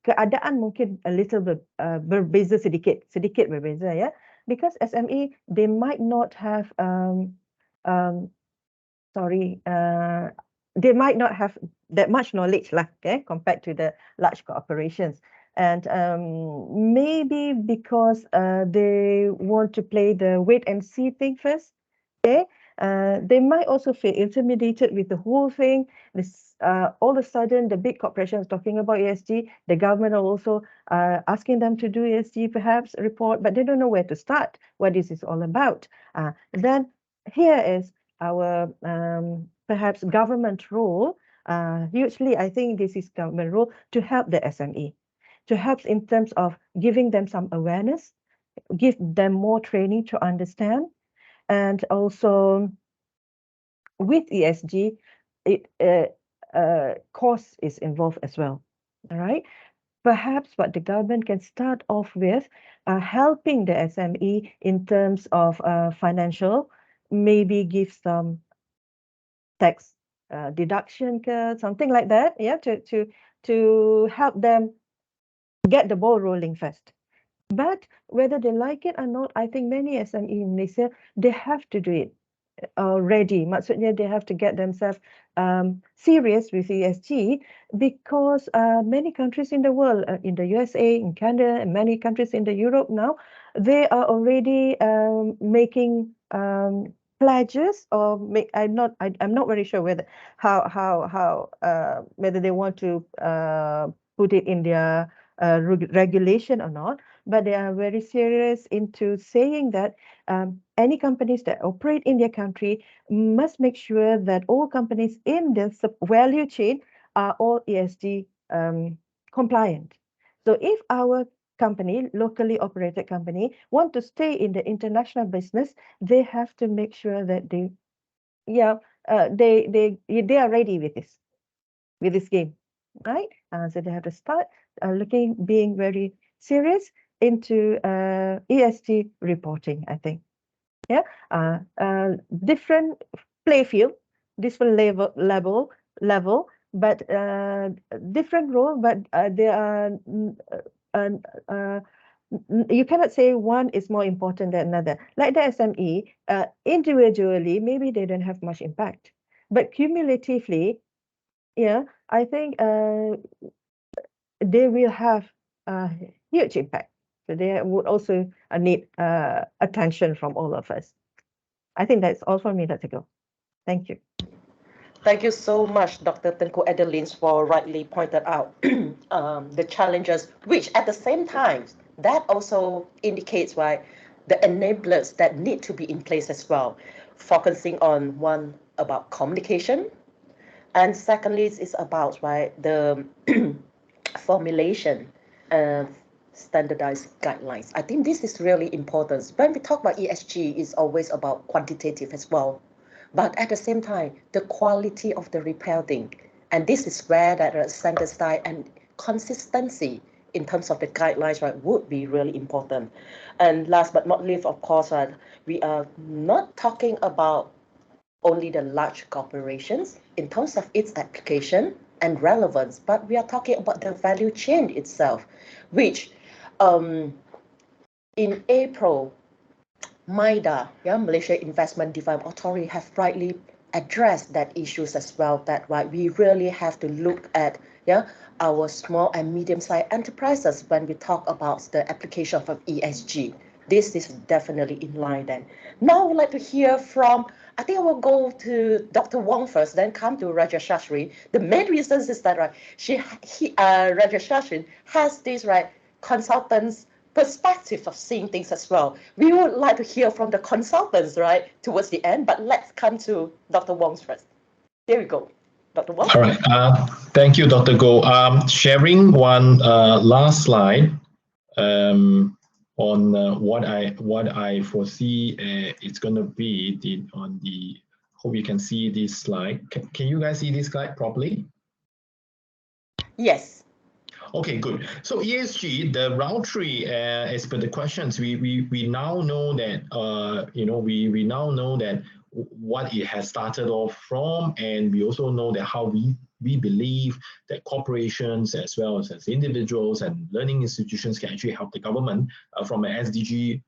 Keadaan mungkin a little bit berbeza sedikit berbeza ya. Because SME, they might not have they might not have that much knowledge lah, okay, compared to the large corporations. And maybe because they want to play the wait and see thing first, okay, they might also feel intimidated with the whole thing. This all of a sudden, the big corporations talking about ESG, the government are also asking them to do ESG perhaps report, but they don't know where to start, what this is all about. Then here is our perhaps government role. Hugely, I think this is government role to help the SME, to help in terms of giving them some awareness, give them more training to understand, and also with ESG, cost is involved as well. All right. Perhaps what the government can start off with, helping the SME in terms of financial, maybe give some tax deduction, something like that, yeah, to help them get the ball rolling first. But whether they like it or not, I think many SME in Malaysia, they have to do it already. Maksudnya they have to get themselves serious with ESG, because many countries in the world, in the USA, in Canada, and many countries in the Europe now, they are already making pledges, or I'm not very sure whether whether they want to put it in their regulation or not, but they are very serious into saying that any companies that operate in their country must make sure that all companies in the value chain are all ESG compliant. So if our company, locally operated company, want to stay in the international business, they have to make sure that they are ready with this game, right? So they have to start being very serious into ESG reporting, I think. Yeah, different play field, different level, but different role, but they are you cannot say one is more important than another. Like the SME, individually, maybe they don't have much impact, but cumulatively, yeah, I think they will have a huge impact. So they would also need attention from all of us. I think that's all for me, Dr. Go. Thank you. Thank you so much, Dr. Tengku Adeline, for rightly pointed out the challenges, which at the same time, that also indicates, right, the enablers that need to be in place as well, focusing on one about communication, and secondly is about, right, the formulation of standardized guidelines. I think this is really important. When we talk about ESG, it's always about quantitative as well, but at the same time, the quality of the reporting. And this is where that standardized and consistency in terms of the guidelines, right, would be really important. And last but not least, of course, we are not talking about only the large corporations in terms of its application and relevance, but we are talking about the value chain itself, which in April, MIDA, Malaysia Investment Development Authority, have rightly addressed that issues as well, that right, we really have to look at our small and medium-sized enterprises when we talk about the application of ESG. This is definitely in line then. Now I would like to hear from, I think I will go to Dr. Wong first, then come to Raja Shashri. The main reason is that Raja Shashri has this consultants perspective of seeing things as well. We would like to hear from the consultants towards the end, but let's come to Dr. Wong first. Here we go. Dr. Wong. All right. Thank you, Dr. Go. Sharing one last slide on what I foresee it's going to be on the. Hope you can see this slide. Can you guys see this slide properly? Yes. Okay, good. So ESG, the round three, as per the questions, we now know that we now know that what it has started off from, and we also know that how we believe that corporations as well as individuals and learning institutions can actually help the government from an SDG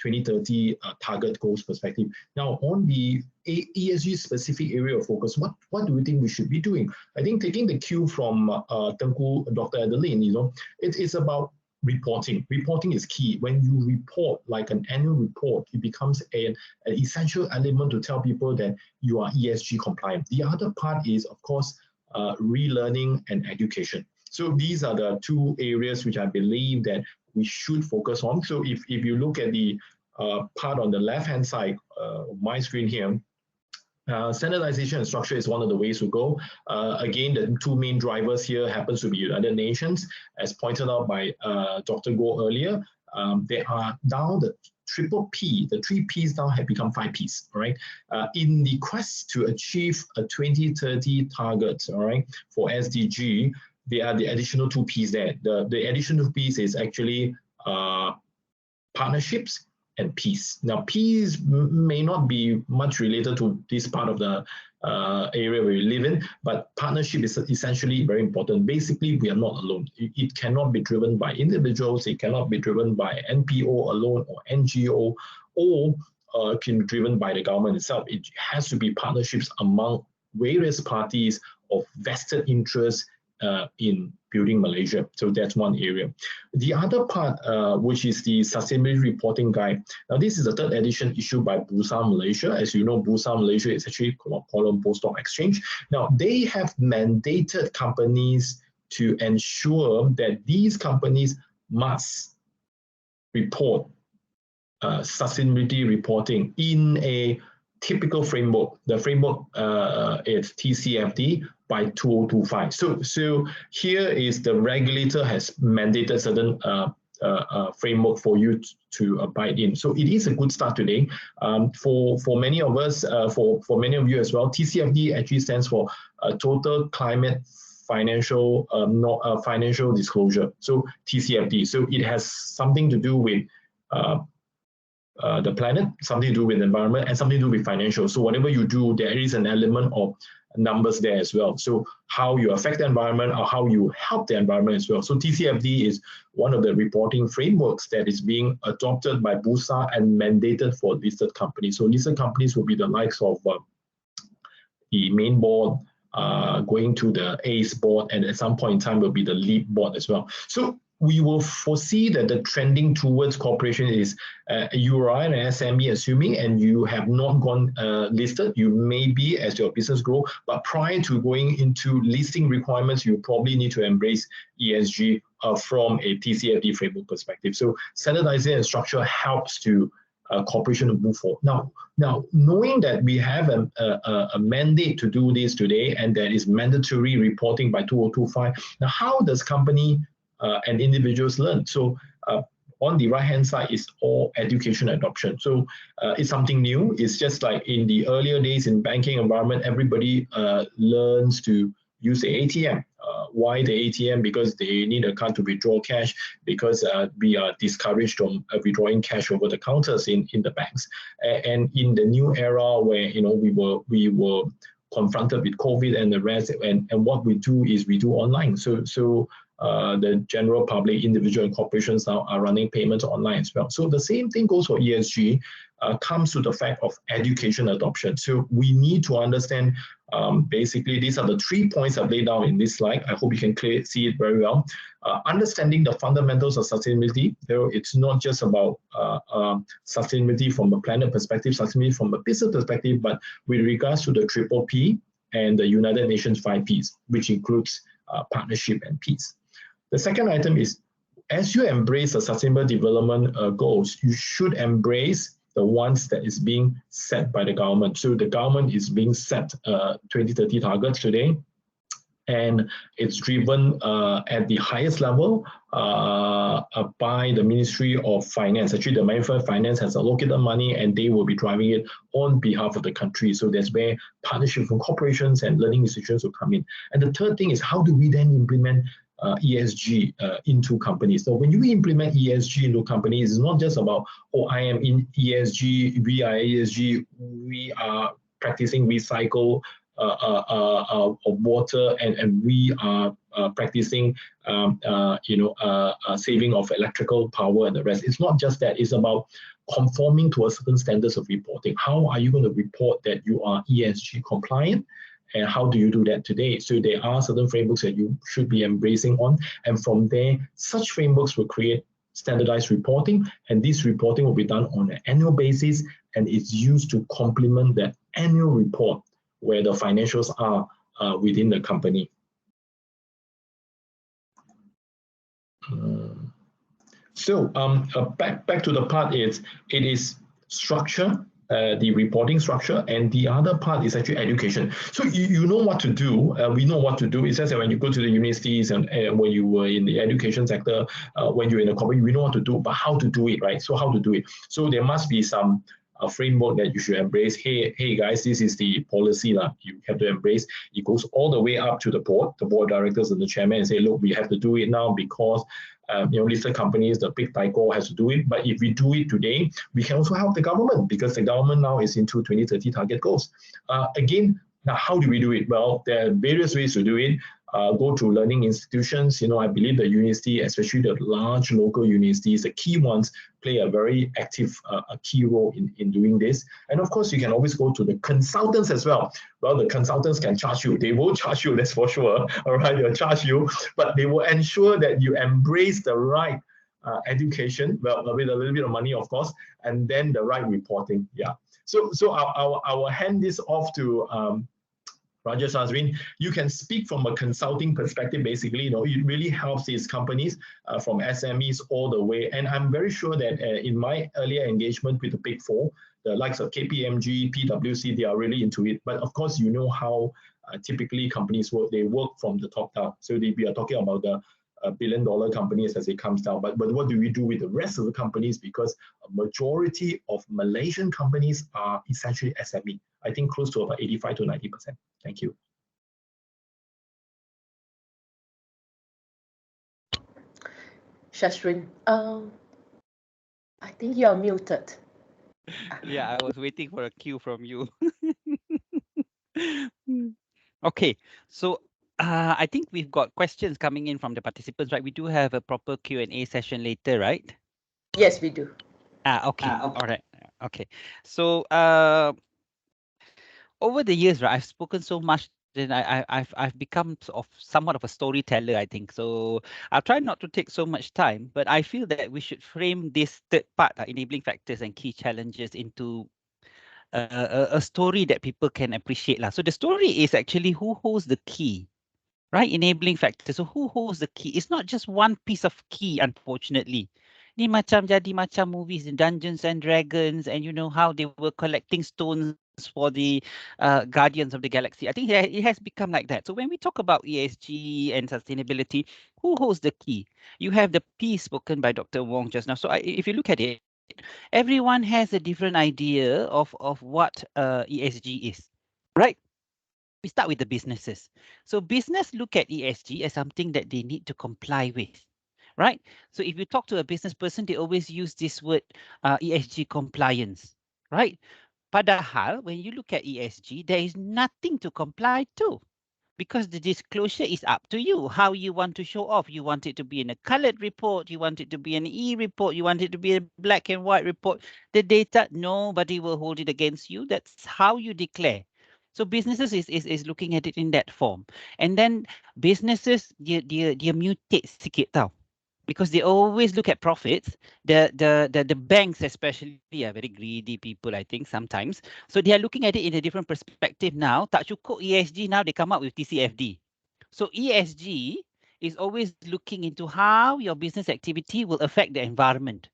2030 target goals perspective. Now, on the ESG specific area of focus, what do we think we should be doing? I think taking the cue from Dr. Adeline, it's about reporting. Reporting is key. When you report like an annual report, it becomes an essential element to tell people that you are ESG compliant. The other part is, of course, relearning and education. So these are the two areas which I believe that we should focus on. So if you look at the part on the left-hand side of my screen here, standardization and structure is one of the ways to go. Again, the two main drivers here happens to be United Nations, as pointed out by Dr. Goh earlier. They are now the triple P, the three Ps now have become 5 Ps, all right? In the quest to achieve a 2030 target, all right, for SDG, there are the additional 2 Ps there. The additional 2 Ps is actually partnerships and peace. Now, peace may not be much related to this part of the area where we live in, but partnership is essentially very important. Basically, we are not alone. It cannot be driven by individuals. It cannot be driven by NPO alone or NGO, or can be driven by the government itself. It has to be partnerships among various parties of vested interests in building Malaysia. So that's one area. The other part, which is the Sustainability Reporting Guide. Now, this is the 3rd edition issued by Bursa Malaysia. As you know, Bursa Malaysia is actually Kuala Lumpur Stock Exchange. Now, they have mandated companies to ensure that these companies must report sustainability reporting in a typical framework. The framework is TCFD by 2025. So here is the regulator has mandated certain framework for you to abide in. So it is a good start today. For many of us, for many of you as well, TCFD actually stands for Total Climate Financial Financial Disclosure. So TCFD. So it has something to do with the planet, something to do with the environment, and something to do with financial. So whatever you do, there is an element of numbers there as well. So how you affect the environment or how you help the environment as well. So TCFD is one of the reporting frameworks that is being adopted by Bursa and mandated for listed companies. So listed companies will be the likes of the main board, going to the ACE board, and at some point in time will be the lead board as well. So we will foresee that the trending towards corporation is you are an SME, assuming, and you have not gone listed. You may be as your business grow, but prior to going into listing requirements, you probably need to embrace ESG from a TCFD framework perspective. So standardizing and structure helps to corporation to move forward. Now, knowing that we have a mandate to do this today, and that is mandatory reporting by 2025. Now, how does company and individuals learn? So on the right-hand side is all education adoption. So it's something new. It's just like in the earlier days in banking environment, everybody learns to use the ATM. Why the ATM? Because they need a card to withdraw cash, because we are discouraged from withdrawing cash over the counters in the banks. And in the new era where we were confronted with COVID and the rest, and what we do is we do online. So the general public, individual and corporations now are running payments online as well. So the same thing goes for ESG, comes to the fact of education adoption. So we need to understand, basically, these are the 3 points I've laid down in this slide. I hope you can see it very well. Understanding the fundamentals of sustainability. It's not just about sustainability from a planet perspective, sustainability from a business perspective, but with regards to the triple P and the United Nations 5 Ps, which includes partnership and peace. The second item is, as you embrace the sustainable development goals, you should embrace the ones that is being set by the government. So the government is being set 2030 targets today, and it's driven at the highest level by the Ministry of Finance. Actually, the Ministry of Finance has allocated money and they will be driving it on behalf of the country. So that's where partnership from corporations and learning institutions will come in. And the third thing is, how do we then implement ESG into companies? So when you implement ESG into companies, it's not just about, oh, I am in ESG, we are ESG, we are practicing recycle of water, and we are practicing saving of electrical power and the rest. It's not just that. It's about conforming to a certain standards of reporting. How are you going to report that you are ESG compliant? And how do you do that today? So there are certain frameworks that you should be embracing on. And from there, such frameworks will create standardized reporting. And this reporting will be done on an annual basis. And it's used to complement the annual report where the financials are within the company. So back to the part it is structure, the reporting structure, and the other part is actually education. So you know what to do. We know what to do. It's just that when you go to the universities and when you were in the education sector, when you're in a company, we know what to do, but how to do it, right? So how to do it. So there must be some framework that you should embrace. Hey guys, this is the policy you have to embrace. It goes all the way up to the board of directors and the chairman, and say, look, we have to do it now because listed companies, the big Taiko has to do it. But if we do it today, we can also help the government, because the government now is into 2030 target goals. Again, now how do we do it? Well, there are various ways to do it. Go to learning institutions. I believe the university, especially the large local universities, the key ones, play a very active, a key role in doing this. And of course, you can always go to the consultants as well. Well, the consultants can charge you. They will charge you, that's for sure. All right, they'll charge you, but they will ensure that you embrace the right education, well, with a little bit of money, of course, and then the right reporting. Yeah. So I will hand this off to Rajesh Azrin. You can speak from a consulting perspective. Basically, it really helps these companies from SMEs all the way. And I'm very sure that in my earlier engagement with the Big Four, the likes of KPMG, PwC, they are really into it. But of course, you know how typically companies work. They work from the top down. So we are talking about the billion-dollar companies as it comes down. But what do we do with the rest of the companies? Because a majority of Malaysian companies are essentially SME. I think close to about 85 to 90%. Thank you. Shashrin, I think you're muted. Yeah, I was waiting for a cue from you. Okay, so I think we've got questions coming in from the participants, right? We do have a proper Q&A session later, right? Yes, we do. Okay. All right. Okay. So over the years, right, I've spoken so much, then I've become somewhat of a storyteller, I think. So I'll try not to take so much time, but I feel that we should frame this third part, enabling factors and key challenges, into a story that people can appreciate. So the story is actually who holds the key, right? Enabling factors. So who holds the key? It's not just one piece of key, unfortunately. Ni macam jadi macam movies, Dungeons and Dragons, and you know how they were collecting stones for the Guardians of the Galaxy. I think it has become like that. So when we talk about ESG and sustainability, who holds the key? You have the P spoken by Dr. Wong just now. So if you look at it, everyone has a different idea of what ESG is, right? We start with the businesses. So business look at ESG as something that they need to comply with, right? So if you talk to a business person, they always use this word ESG compliance, right? Padahal, when you look at ESG, there is nothing to comply to, because the disclosure is up to you, how you want to show off. You want it to be in a colored report, you want it to be an e-report, you want it to be a black and white report. The data, nobody will hold it against you. That's how you declare. So businesses is looking at it in that form. And then businesses, dia mutate sikit tau, because they always look at profits. The banks especially are very greedy people, I think, sometimes. So they are looking at it in a different perspective now. Tak cukup ESG, now they come up with TCFD. So ESG is always looking into how your business activity will affect the environment.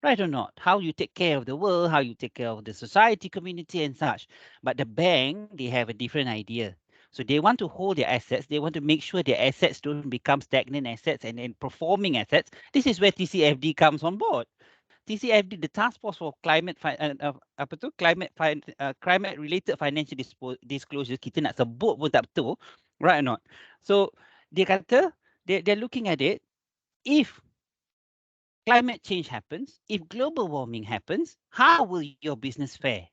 Right or not? How you take care of the world, how you take care of the society, community and such. But the bank, they have a different idea. So they want to hold their assets. They want to make sure their assets don't become stagnant assets and performing assets. This is where TCFD comes on board. TCFD, the Task Force for Climate Related Financial Disclosures, kita nak sebut pun tak betul, right or not? So dia kata they're looking at it. If climate change happens, if global warming happens, how will your business fare?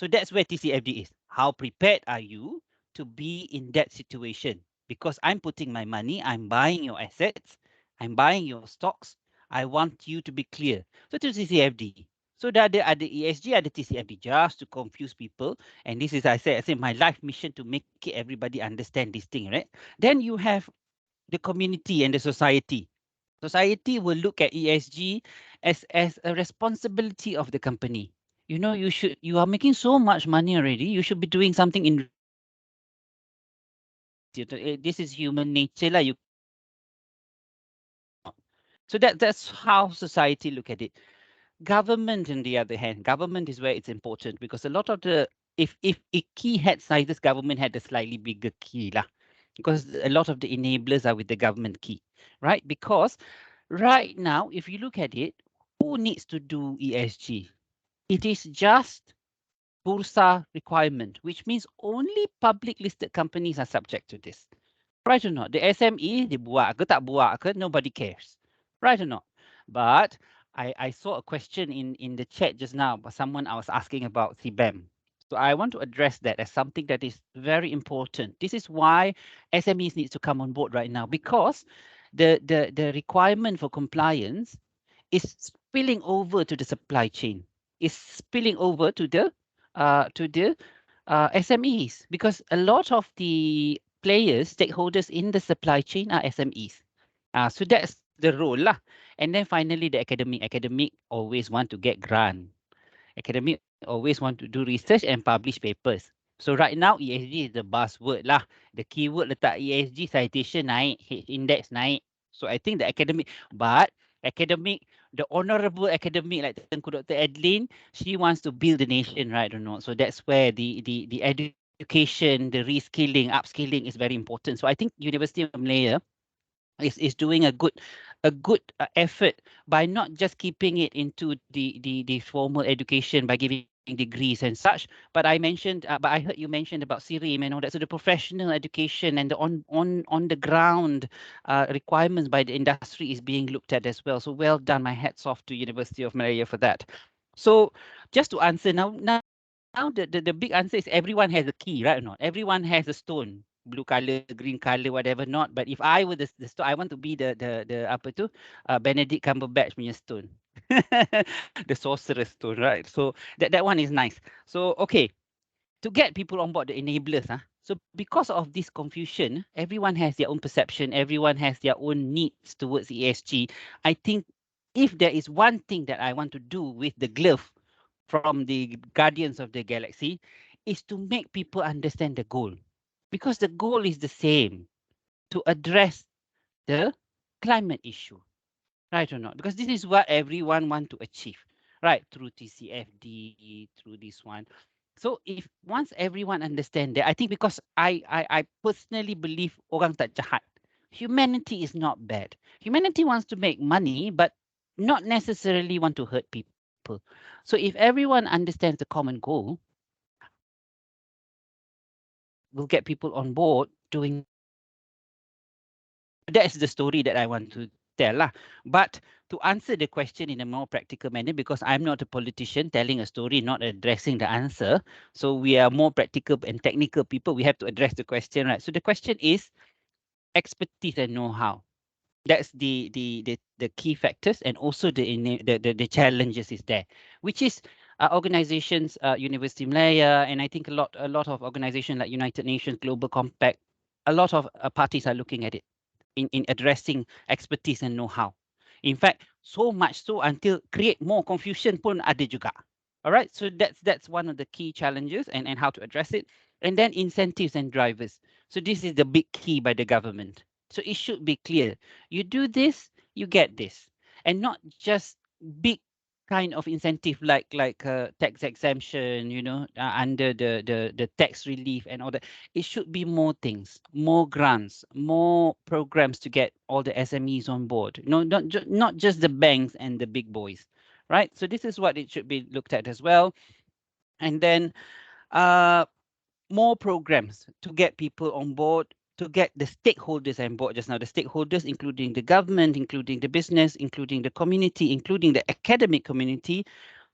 So that's where TCFD is. How prepared are you to be in that situation? Because I'm putting my money, I'm buying your assets, I'm buying your stocks. I want you to be clear. So to TCFD. So that ada ESG, ada TCFD, just to confuse people. And this is, I say my life mission to make everybody understand this thing, right? Then you have the community and the society. Society will look at ESG as a responsibility of the company. You know, you are making so much money already. You should be doing something in. This is human nature lah. So that's how society look at it. Government, on the other hand, government is where it's important because a lot of the if a key had sizes, government had a slightly bigger key lah. Because a lot of the enablers are with the government key, right? Because right now, if you look at it, who needs to do ESG? It is just Bursa requirement, which means only public listed companies are subject to this. Right or not? The SME, dia buat ke tak buat ke, nobody cares. Right or not? But I saw a question in the chat just now, but someone I was asking about CBAM. So I want to address that as something that is very important. This is why SMEs needs to come on board right now because the requirement for compliance is spilling over to the supply chain, is spilling over to the SMEs because a lot of the players, stakeholders in the supply chain are SMEs. So that's the role lah. And then finally, the academic always want to get grant. Academic always want to do research and publish papers. So right now, ESG is the buzzword lah. The keyword letak ESG, citation naik, H index naik. So I think the academic, but academic, the honorable academic like Tengku Dr. Adeline, she wants to build the nation, right or not? So that's where the education, the reskilling, upskilling is very important. So I think University of Malaya is doing a good effort by not just keeping it into the formal education by giving degrees and such, but I heard you mentioned about SIRIM and all that. So the professional education and the on the ground requirements by the industry is being looked at as well. So well done. My hats off to University of Malaya for that. So just to answer now the big answer is everyone has a key, right or not? Everyone has a stone, blue color, green color, whatever not. But if I were the stone, I want to be the apa tu, Benedict Cumberbatch punya stone, the sorcerer's stone, right? So that one is nice. So okay, to get people on board, the enablers, So because of this confusion, everyone has their own perception, everyone has their own needs towards ESG. I think if there is one thing that I want to do with the glove from the Guardians of the Galaxy is to make people understand the goal. Because the goal is the same, to address the climate issue, right or not? Because this is what everyone want to achieve, right? Through TCFD, through this one. So if once everyone understand that, I think because I personally believe orang tak jahat. Humanity is not bad. Humanity wants to make money, but not necessarily want to hurt people. So if everyone understands the common goal, we'll get people on board doing. That's the story that I want to tell lah. But to answer the question in a more practical manner, because I'm not a politician telling a story, not addressing the answer. So we are more practical and technical people. We have to address the question, right? So the question is expertise and know-how. That's the key factors, and also the challenges is there, which is organizations, University of Malaya, and I think a lot of organizations like United Nations, Global Compact, a lot of parties are looking at it in addressing expertise and know-how. In fact, so much so until create more confusion pun ada juga. All right, so that's one of the key challenges and how to address it. And then incentives and drivers. So this is the big key by the government. So it should be clear. You do this, you get this. And not just big kind of incentive like tax exemption, under the tax relief and all that. It should be more things, more grants, more programs to get all the SMEs on board. Not just the banks and the big boys, right? So this is what it should be looked at as well. And then more programs to get people on board, to get the stakeholders on board. Just now, the stakeholders, including the government, including the business, including the community, including the academic community,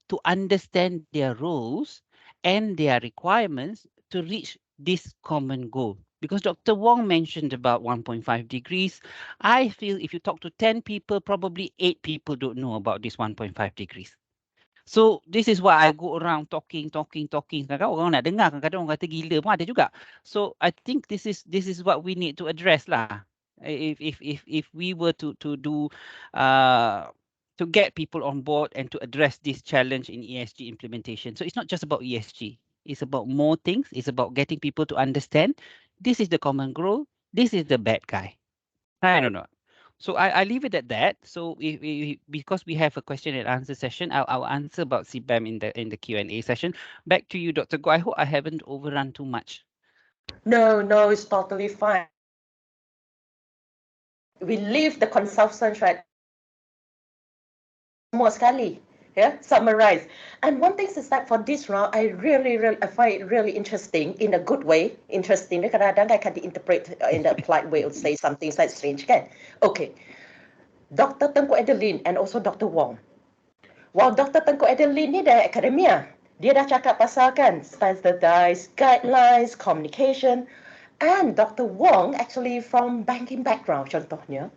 to understand their roles and their requirements to reach this common goal. Because Dr. Wong mentioned about 1.5 degrees. I feel if you talk to 10 people, probably 8 people don't know about this 1.5 degrees. So this is why I go around talking. Kadang-kadang orang nak dengar, kadang-kadang orang kata gila pun ada juga. So I think this is what we need to address lah. If we were to do to get people on board and to address this challenge in ESG implementation. So it's not just about ESG. It's about more things. It's about getting people to understand this is the common goal. This is the bad guy. I don't know. So I leave it at that. So because we have a question and answer session, I'll answer about CBAM in the Q&A session. Back to you, Dr. Go. I hope I haven't overrun too much. No, it's totally fine. We leave the consultants, right? More sekali, summarize. And one thing is that for this round, I find it really interesting in a good way. Interesting, kadang-kadang I can interpret in a polite way or say something like strange, kan? Okay. Dr. Tengku Adeline and also Dr. Wong. While Dr. Tengku Adeline ni dari akademia, dia dah cakap pasal kan standardized guidelines, communication, and Dr. Wong actually from banking background contohnya,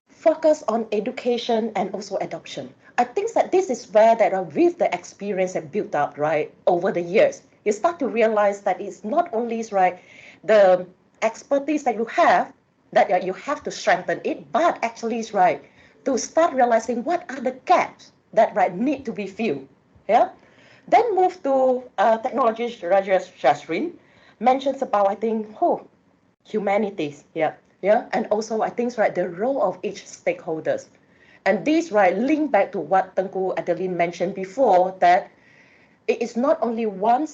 focus on education and also adoption. I think that this is where that with the experience and built up right over the years, you start to realize that it's not only right the expertise that you have that you have to strengthen it, but actually is right to start realizing what are the gaps that right need to be filled. Yeah. Then move to technology. Rajesh Shastrin mentions about I think humanities. Yeah, and also I think right the role of each stakeholders, and these right link back to what Tengku Adeline mentioned before that it is not only one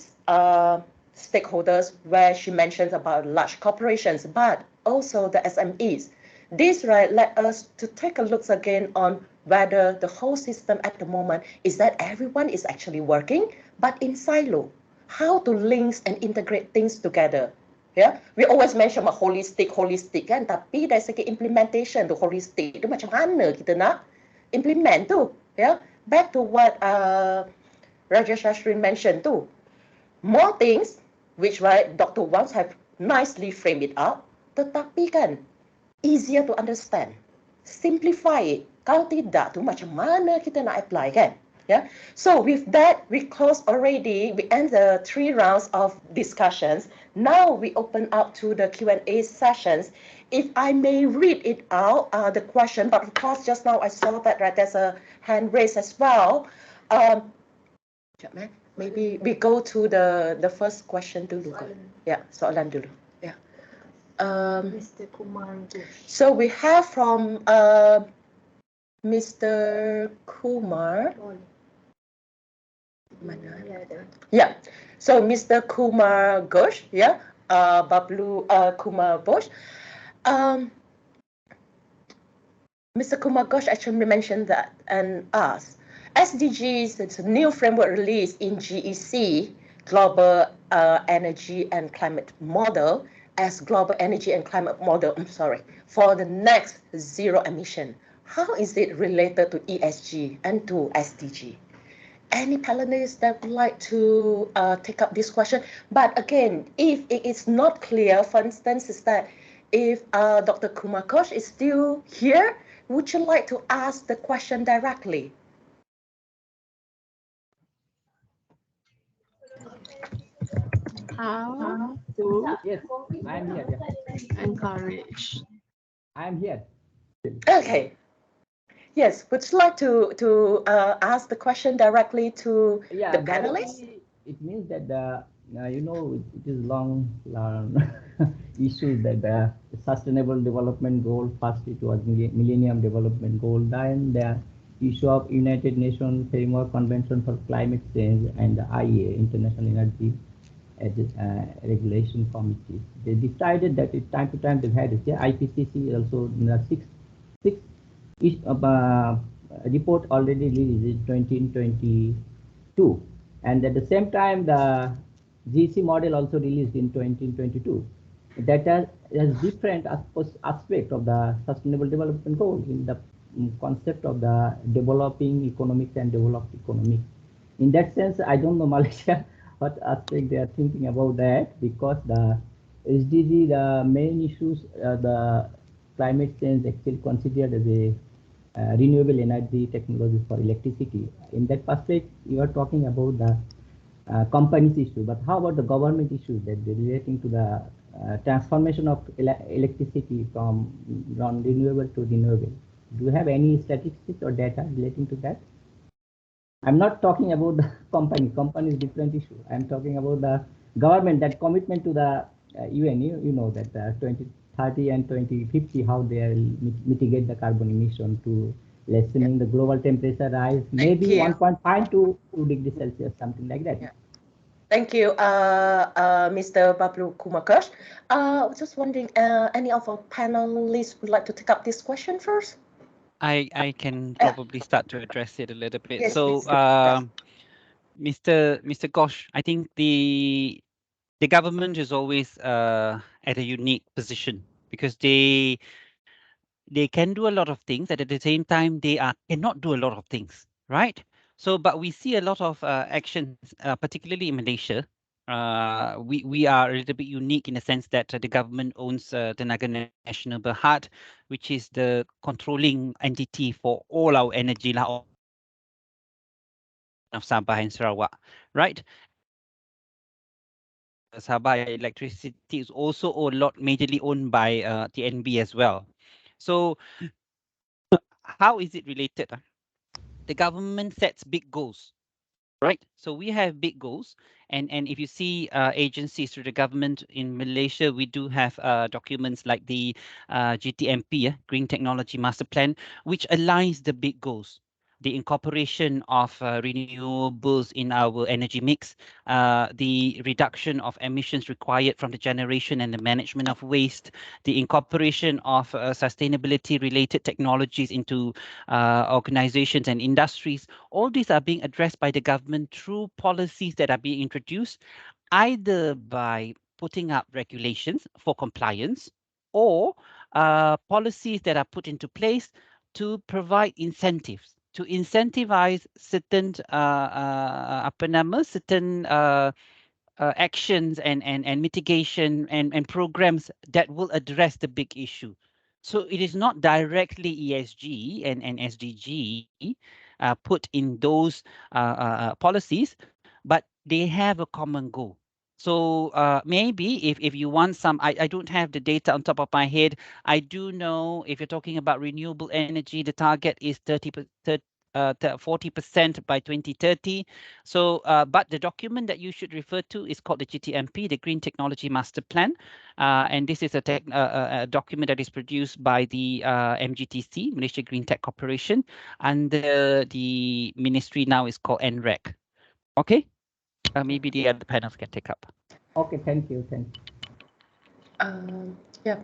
stakeholders where she mentions about large corporations, but also the SMEs. This right let us to take a look again on whether the whole system at the moment is that everyone is actually working, but in silo. How to link and integrate things together. Yeah, we always mention about holistic kan, tapi dari segi implementation tu holistic tu macam mana kita nak implement tu, yeah. Back to what Rajesh Ashrin mentioned too. More things which right Dr. Wang have nicely framed it up, tetapi kan easier to understand, simplify it. Kalau tidak tu macam mana kita nak apply kan? Yeah. So with that, we close already. We end the 3 rounds of discussions. Now we open up to the Q&A sessions. If I may read it out, the question, but of course, just now I saw that right, there's a hand raised as well. Maybe we go to the first question dulu. Yeah, soalan dulu. Yeah. Mr. Kumar. So we have from Mr. Kumar. Yeah. So Mr. Kumar Ghosh, yeah, Bablu Kumar Ghosh. Mr. Kumar Ghosh actually mentioned that and asked, SDGs, it's a new framework released in GEC, Global Energy and Climate Model, as Global Energy and Climate Model, for the next zero emission. How is it related to ESG and to SDG? Any panelists that would like to take up this question? But again, if it is not clear, for instance, is that if Dr. Kumar Ghosh is still here, would you like to ask the question directly? How to Yes, I'm here. Yeah. encourage? I'm here. Okay. Yes, would you like to ask the question directly to the panelists? It means that it is long issue that the Sustainable Development Goal, first it was Millennium Development Goal, then the issue of United Nations Framework Convention for Climate Change and the IEA, International Energy Regulation Committee. They decided that it, time to time they've had it. IPCC also six report already released in 2022, and at the same time the GC model also released in 2022. That has different aspect of the Sustainable Development Goal in the concept of the developing economics and developed economics. In that sense, I don't know Malaysia what aspect they are thinking about that, because the SDG, the main issues, the climate change actually considered as a renewable energy technologies for electricity. In that perspective, you are talking about the companies issue, but how about the government issue that relating to the transformation of electricity from non-renewable to renewable? Do you have any statistics or data relating to that? I'm not talking about the company. Company is different issue. I'm talking about the government, that commitment to the UN. You know that 2030 and 2050, how they will mitigate the carbon emission to lessening the global temperature rise, maybe 1.5 to 2 degrees Celsius, something like that. Yeah. Thank you, Mr. Bablu Kumakesh. Just wondering, any of our panelists would like to take up this question first? I can probably start to address it a little bit. Yes, so, Mr. Ghosh, I think the government is always at a unique position, because they can do a lot of things, and at the same time they cannot do a lot of things, right? So, but we see a lot of actions, particularly in Malaysia. We are a little bit unique in the sense that the government owns Tenaga Nasional Berhad, which is the controlling entity for all our energy of Sabah and Sarawak, right? Sabah electricity is also a lot majorly owned by TNB as well. So how is it related? The government sets big goals, right? So we have big goals, and if you see agencies through the government in Malaysia, we do have documents like the GTMP, Green Technology Master Plan, which aligns the big goals. The incorporation of renewables in our energy mix, the reduction of emissions required from the generation and the management of waste, the incorporation of sustainability-related technologies into organizations and industries. All these are being addressed by the government through policies that are being introduced, either by putting up regulations for compliance, or policies that are put into place to provide incentives, to incentivize certain certain actions and mitigation and programs that will address the big issue. So it is not directly ESG and SDG put in those policies, but they have a common goal. So maybe if you want some, I don't have the data on top of my head. I do know if you're talking about renewable energy, the target is 40% by 2030. So, but the document that you should refer to is called the GTMP, the Green Technology Master Plan. And this is a document that is produced by the MGTC, Malaysia Green Tech Corporation, and the ministry now is called NREC. Okay, maybe the other panels can take up. Okay, thank you. Yeah.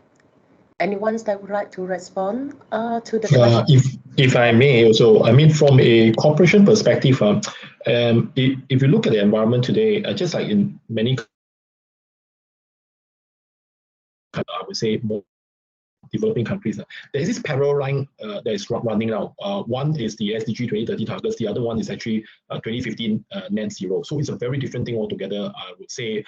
Anyone that would like to respond to the question? If I may also, I mean, from a corporation perspective, if you look at the environment today, just like in many, I would say, more developing countries, there is this parallel line that is running now. One is the SDG 2030 targets, the other one is actually 2015 net zero. So it's a very different thing altogether. I would say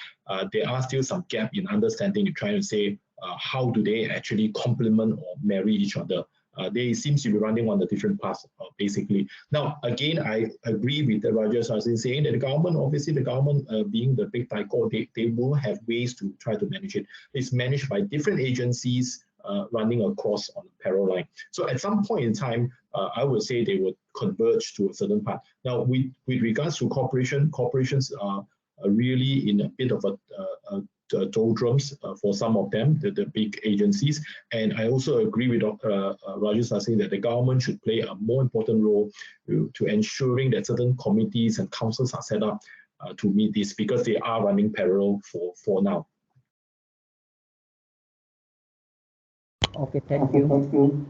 there are still some gap in understanding. You're trying to say how do they actually complement or marry each other. They seem to be running on the different paths, basically. Now, again, I agree with the Raja Sazin saying that the government, obviously the government being the big tyco, they will have ways to try to manage it. It's managed by different agencies running across on a parallel line. So at some point in time, I would say they would converge to a certain part. Now, with regards to corporations are really in a bit of a doldrums for some of them, the big agencies. And I also agree with Dr. Rajesh saying that the government should play a more important role to ensuring that certain committees and councils are set up to meet this, because they are running parallel for now. Okay, thank you.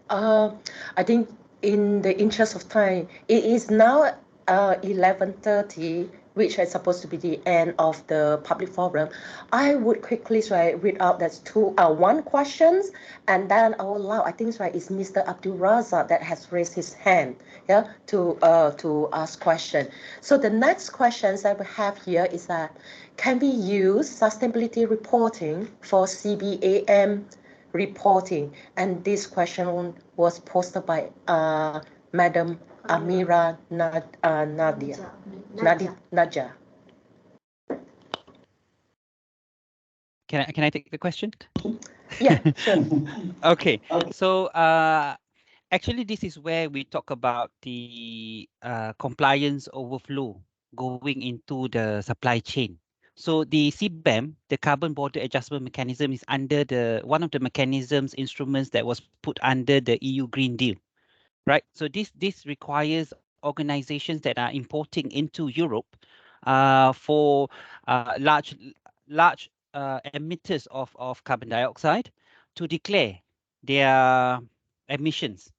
I think in the interest of time, it is now 11:30, which is supposed to be the end of the public forum. I would quickly read out that's one questions, and then I will allow, I think it's Mr. Abdul Razak that has raised his hand, to ask question. So the next questions that we have here is that, can we use sustainability reporting for CBAM reporting? And this question was posted by Madam Amira Nadia. Can I take the question? Yeah, sure. Okay. So actually, this is where we talk about the compliance overflow going into the supply chain. So the CBAM, the Carbon Border Adjustment Mechanism, is under one of the mechanisms, instruments that was put under the EU Green Deal, right? So this requires organizations that are importing into Europe for large emitters of carbon dioxide to declare their emissions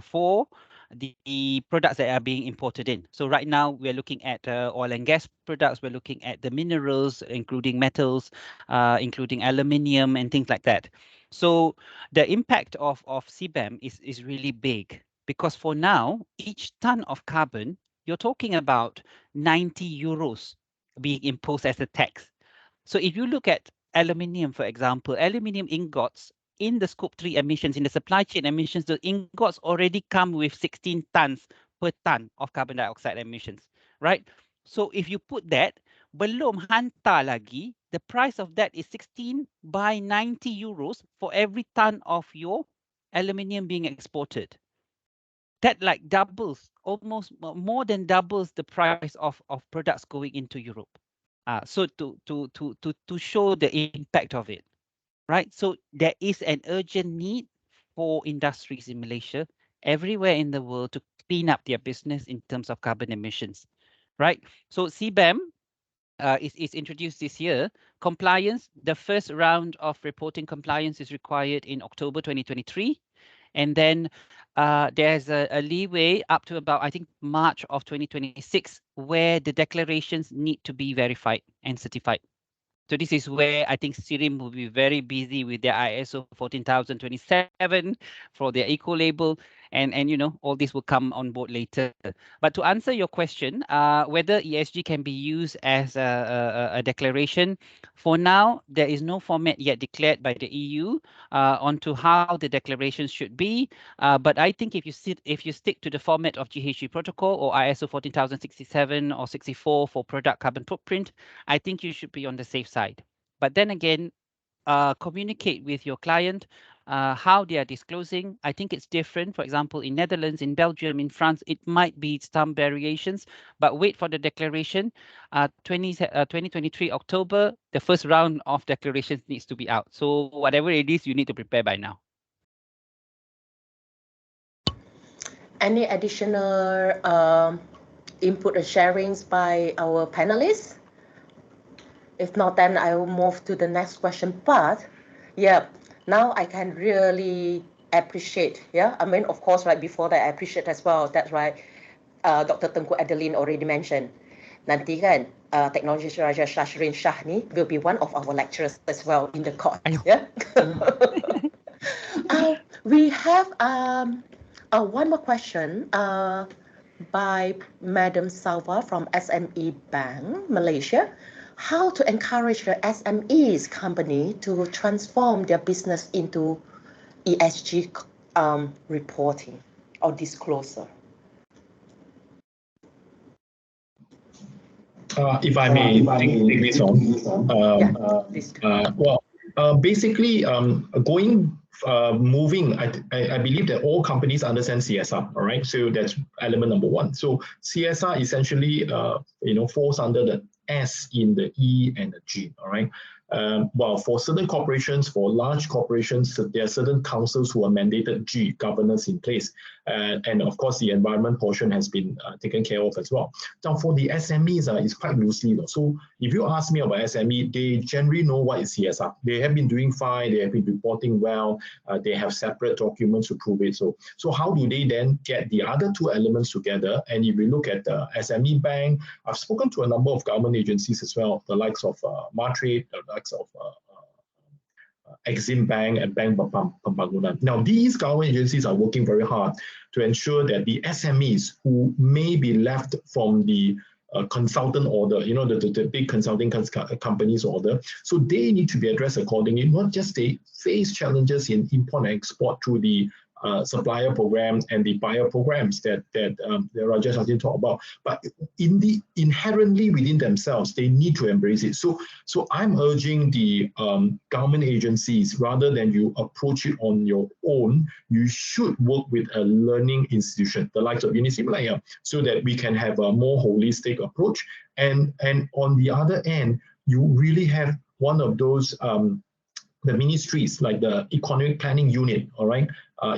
for the products that are being imported in. So right now we're looking at oil and gas products. We're looking at the minerals, including metals, including aluminium and things like that. So the impact of CBAM is really big, because for now, each ton of carbon, you're talking about 90 euros being imposed as a tax. So if you look at aluminium, for example, aluminium ingots in the scope 3 emissions, in the supply chain emissions, the ingots already come with 16 tons per ton of carbon dioxide emissions, right? So if you put that, belum hantar lagi, the price of that is 16 by 90 euros for every ton of your aluminium being exported. That like doubles, almost more than doubles the price of products going into Europe. So to show the impact of it, right? So there is an urgent need for industries in Malaysia, everywhere in the world, to clean up their business in terms of carbon emissions, right? So CBAM is introduced this year. Compliance, the first round of reporting compliance is required in October 2023. And then there's a leeway up to about, I think, March of 2026, where the declarations need to be verified and certified. So this is where I think SIRIM will be very busy with their ISO 14027 for their eco label, and you know, all this will come on board later. But to answer your question, whether ESG can be used as a declaration, for now there is no format yet declared by the EU onto how the declaration should be. But I think if you stick to the format of GHG protocol or ISO 14067 or 64 for product carbon footprint, I think you should be on the safe side. But then again, communicate with your client how they are disclosing. I think it's different. For example, in Netherlands, in Belgium, in France, it might be some variations, but wait for the declaration. 2023 October, the first round of declarations needs to be out. So whatever it is, you need to prepare by now. Any additional input or sharings by our panelists? If not, then I will move to the next question. But yeah, now I can really appreciate. Yeah, I mean, of course, right before that, I appreciate as well. That's right. Dr. Tengku Adeline already mentioned. Nanti kan, Technology Raja Shashrin Shah ni will be one of our lecturers as well in the course. Yeah. We have one more question by Madam Salva from SME Bank, Malaysia. How to encourage the SMEs company to transform their business into ESG reporting or disclosure? If I may take this on. Basically, moving, I believe that all companies understand CSR, all right? So that's element number one. So CSR essentially, falls under the S in the E and the G, all right? Well, for certain corporations, for large corporations, there are certain councils who are mandated G, governance in place. And of course, the environment portion has been taken care of as well. Now, for the SMEs, it's quite loosely. So if you ask me about SME, they generally know what is CSR. They have been doing fine. They have been reporting well. They have separate documents to prove it. So how do they then get the other two elements together? And if we look at the SME bank, I've spoken to a number of government agencies as well, the likes of Matrade, the likes of Exim Bank and Bank Pembangunan. Now, these government agencies are working very hard to ensure that the SMEs who may be left from the consultant order, the big consulting companies order, so they need to be addressed accordingly, not just they face challenges in import and export through the supplier programs and the buyer programs that Rajesh has been talking about, but inherently within themselves, they need to embrace it. So I'm urging the government agencies, rather than you approach it on your own, you should work with a learning institution, the likes of University Malaya, so that we can have a more holistic approach. And on the other end, you really have one of those the ministries like the economic planning unit, all right,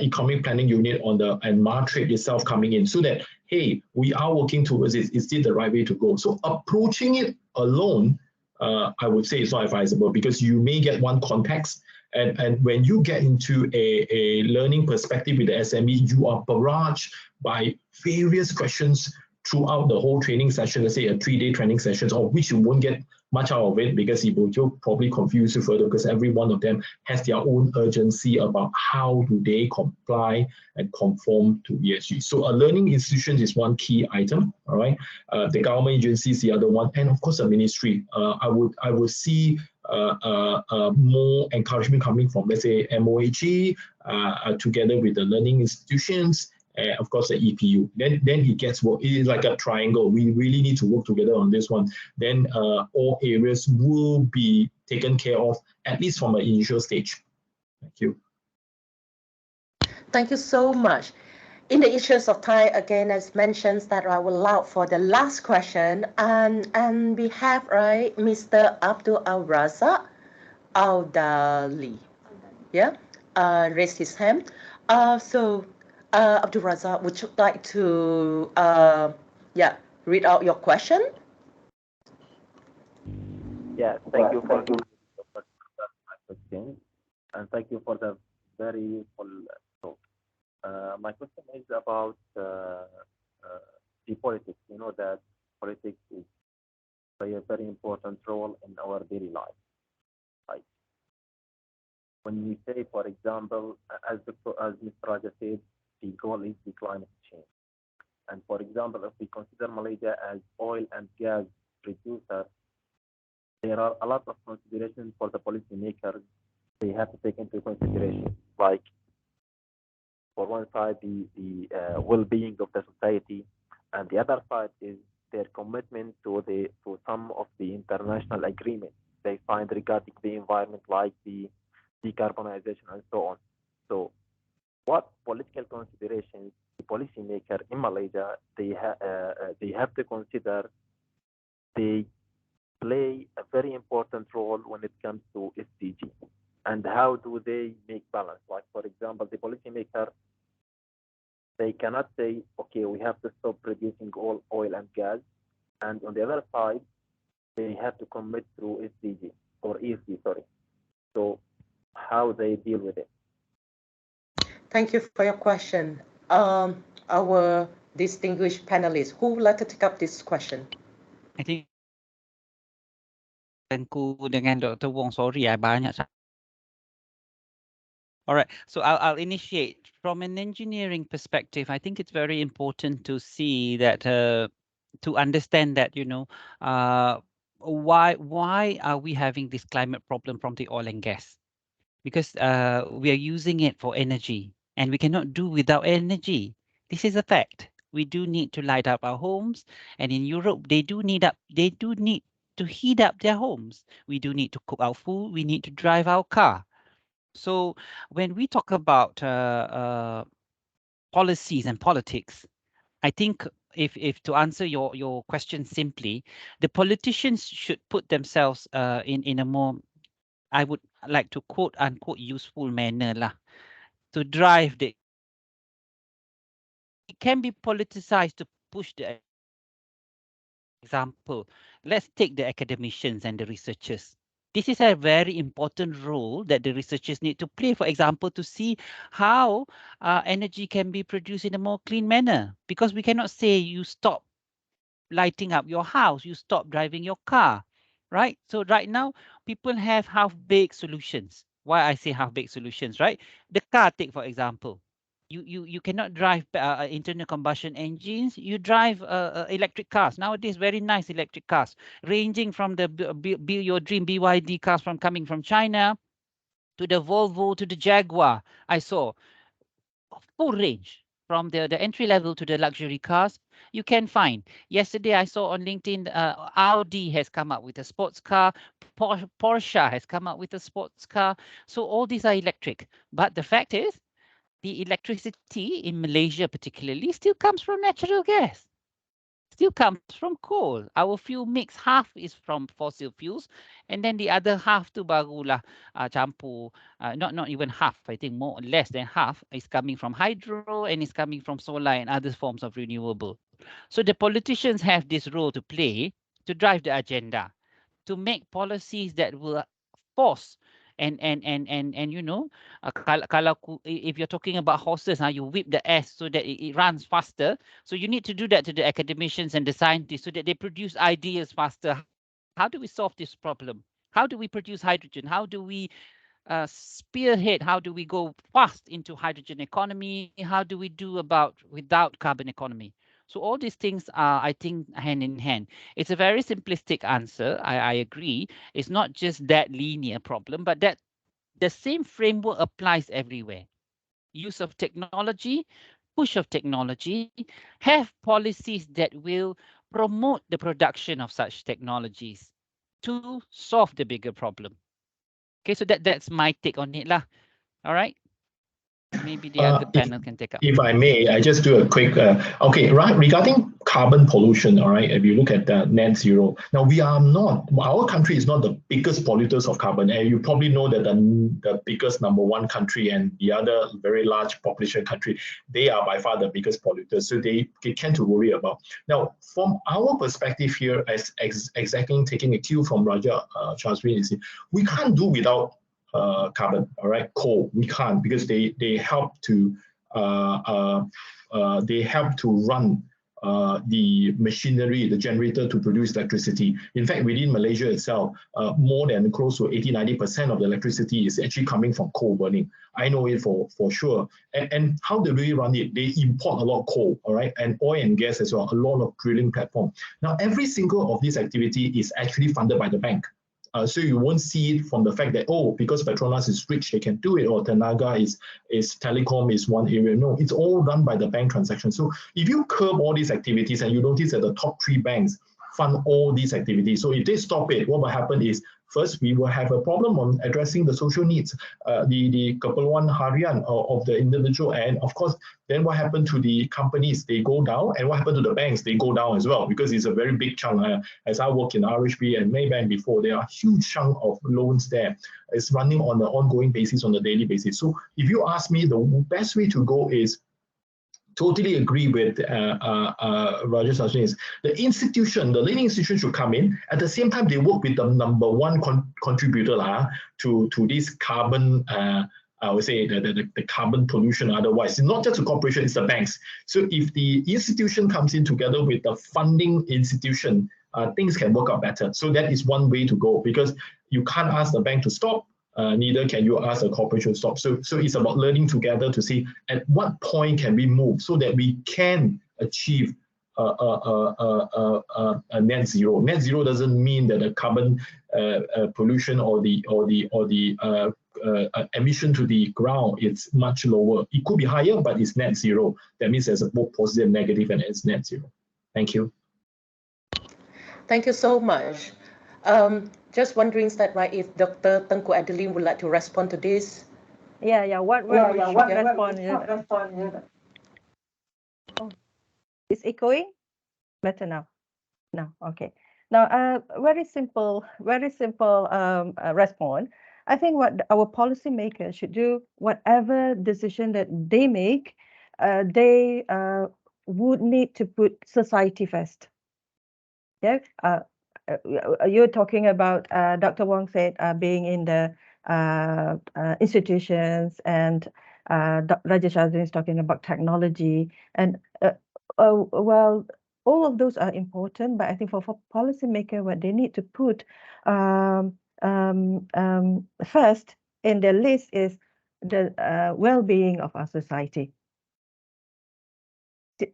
economic planning unit and Matrade itself coming in, so that, hey, we are working towards it. Is it the right way to go? So approaching it alone, I would say it's not advisable, because you may get one context, and when you get into a learning perspective with the SME, you are barraged by various questions throughout the whole training session, let's say a 3-day training session, of which you won't get much out of it, because it will probably confuse you further, because every one of them has their own urgency about how do they comply and conform to ESG. So a learning institution is one key item, all right? The government agency is the other one, and of course the ministry. I would see more encouragement coming from, let's say, MOHE, together with the learning institutions, of course, the EPU. Then it gets work. It is like a triangle. We really need to work together on this one. Then all areas will be taken care of, at least from an initial stage. Thank you. Thank you so much. In the interest of time, again, as mentioned, that I will allow for the last question, and we have Mr. Abdul Al-Razak Al-Dali, raised his hand. Abdul Razak, would you like to read out your question? Yeah, thank you for my question, and thank you for the very useful talk. My question is about the politics. You know that politics is play a very important role in our daily life. Like when we say, for example, as Mr. Raja said, the goal is the climate change. And for example, if we consider Malaysia as oil and gas producer, there are a lot of considerations for the policymakers they have to take into consideration. Like, for one side, the well-being of the society, and the other side is their commitment to some of the international agreements they find regarding the environment, like the decarbonization and so on. So, what political considerations the policymaker in Malaysia they have to consider? They play a very important role when it comes to SDG, and how do they make balance? Like, for example, the policymaker, they cannot say, okay, we have to stop producing all oil and gas, and on the other side, they have to commit through SDG or ESG, sorry. So how they deal with it? Thank you for your question. Our distinguished panelists, who would like to take up this question? I think Tengku dengan Dr. Wong, sorry, banyak. All right, so I'll initiate. From an engineering perspective, I think it's very important to see that, to understand that, why are we having this climate problem from the oil and gas? Because we are using it for energy, and we cannot do without energy. This is a fact. We do need to light up our homes, and in Europe, they do need to heat up their homes. We do need to cook our food. We need to drive our car. So when we talk about policies and politics, I think if to answer your question simply, the politicians should put themselves in a more, I would like to quote unquote useful manner lah, to drive the. It can be politicized to push the example. Let's take the academicians and the researchers. This is a very important role that the researchers need to play, for example, to see how energy can be produced in a more clean manner. Because we cannot say you stop lighting up your house, you stop driving your car, right? So right now, people have half-baked solutions. Why I say half-baked solutions, right? The car, take for example. You cannot drive internal combustion engines. You drive electric cars. Nowadays, very nice electric cars, ranging from the your dream BYD cars from coming from China to the Volvo to the Jaguar. I saw full range from the entry level to the luxury cars you can find. Yesterday, I saw on LinkedIn, Audi has come up with a sports car. Porsche has come up with a sports car. So all these are electric. But the fact is, the electricity in Malaysia particularly still comes from natural gas, still comes from coal. Our fuel mix, half is from fossil fuels, and then the other half tu barulah campur. Not even half. I think more or less than half is coming from hydro and is coming from solar and other forms of renewable. So the politicians have this role to play to drive the agenda, to make policies that will force and you know, kalau if you're talking about horses, you whip the ass so that it runs faster. So you need to do that to the academicians and the scientists so that they produce ideas faster. How do we solve this problem? How do we produce hydrogen? How do we spearhead? How do we go fast into hydrogen economy? How do we do about without carbon economy? So all these things are, I think, hand in hand. It's a very simplistic answer. I agree. It's not just that linear problem, but that the same framework applies everywhere. Use of technology, push of technology, have policies that will promote the production of such technologies to solve the bigger problem. Okay, so that's my take on it lah. All right. Maybe the other panel can take up. If I may, I just do a quick, okay, right, regarding carbon pollution, all right, if you look at the net zero, now we are not, our country is not the biggest polluters of carbon, and you probably know that the biggest number one country and the other very large population country, they are by far the biggest polluters, so they tend to worry about. Now, from our perspective here, as exactly taking a cue from Raja Chazrin, we can't do without carbon, all right, coal. We can't because they help to run the machinery, the generator to produce electricity. In fact, within Malaysia itself, more than close to 80-90% of the electricity is actually coming from coal burning. I know it for sure. And how do they run it? They import a lot of coal, all right, and oil and gas as well, a lot of drilling platform. Now, every single of this activity is actually funded by the bank. So you won't see it from the fact that, oh, because Petronas is rich, they can do it, or Tenaga is telecom is one area. No, it's all done by the bank transaction. So if you curb all these activities and you notice that the top 3 banks fund all these activities, so if they stop it, what will happen is, first, we will have a problem on addressing the social needs, the keperluan harian of the individual, and of course, then what happened to the companies? They go down, and what happened to the banks? They go down as well, because it's a very big chunk. As I work in RHB and Maybank before, there are huge chunk of loans there. It's running on an ongoing basis, on a daily basis. So if you ask me, the best way to go is, totally agree with Roger Sachin, is the institution, the leading institution should come in. At the same time, they work with the number one contributor to this carbon, I would say the carbon pollution otherwise. It's not just a corporation, it's the banks. So if the institution comes in together with the funding institution, things can work out better. So that is one way to go, because you can't ask the bank to stop, neither can you ask a corporation to stop. So it's about learning together to see at what point can we move so that we can achieve a net zero. Net zero doesn't mean that the carbon pollution or the emission to the ground it's much lower. It could be higher, but it's net zero. That means there's a both positive and negative, and it's net zero. Thank you. Thank you so much. Just wondering that if Dr. Tengku Adeline would like to respond to this. What respond? Oh, it's echoing. Better now. No, okay. Now, very simple response. I think what our policymakers should do, whatever decision that they make, they would need to put society first. Yeah. You're talking about, Dr. Wong said, being in the institutions, and Rajesh Azrin is talking about technology, and well, all of those are important, but I think for policymaker, what they need to put first in their list is the well-being of our society.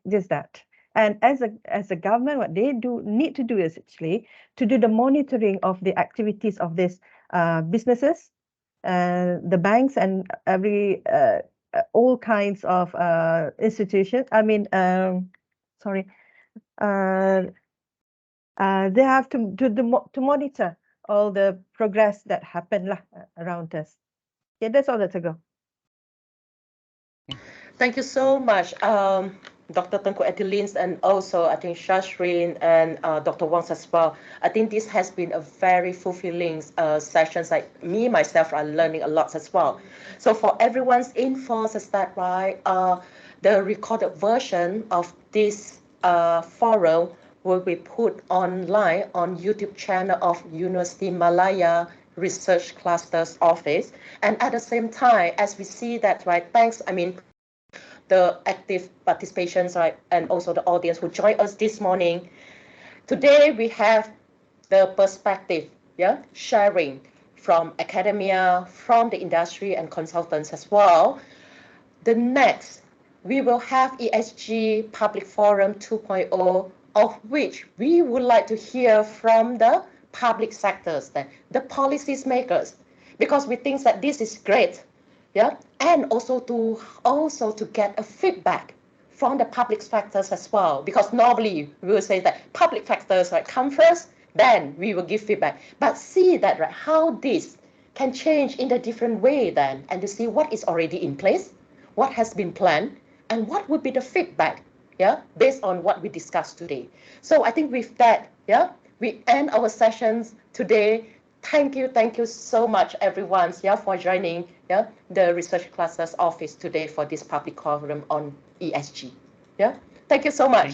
Just that. And as a government, what they need to do is actually to do the monitoring of the activities of these businesses, the banks, and all kinds of institutions. I mean, sorry, they have to monitor all the progress that happen around us. Yeah, that's all. That's a go. Thank you so much, Dr. Tengku Adeline, and also I think Shashrin and Dr. Wong as well. I think this has been a very fulfilling sessions. Like me, myself, are learning a lot as well. So for everyone's info, is that right? The recorded version of this forum will be put online on YouTube channel of University Malaya Research Clusters Office. And at the same time, as we see that, right, thanks, I mean, the active participations, right, and also the audience who joined us this morning. Today we have the perspective, yeah, sharing from academia, from the industry and consultants as well. The next, we will have ESG Public Forum 2.0, of which we would like to hear from the public sectors, the policies makers, because we think that this is great. Yeah, and also to get a feedback from the public factors as well, because normally we will say that public factors, right, come first, then we will give feedback. But see that, right, how this can change in a different way then, and to see what is already in place, what has been planned, and what would be the feedback, yeah, based on what we discussed today. So I think with that, yeah, we end our sessions today. Thank you so much, everyone, yeah, for joining, yeah, the Research Clusters Office today for this public forum on ESG. Yeah, thank you so much.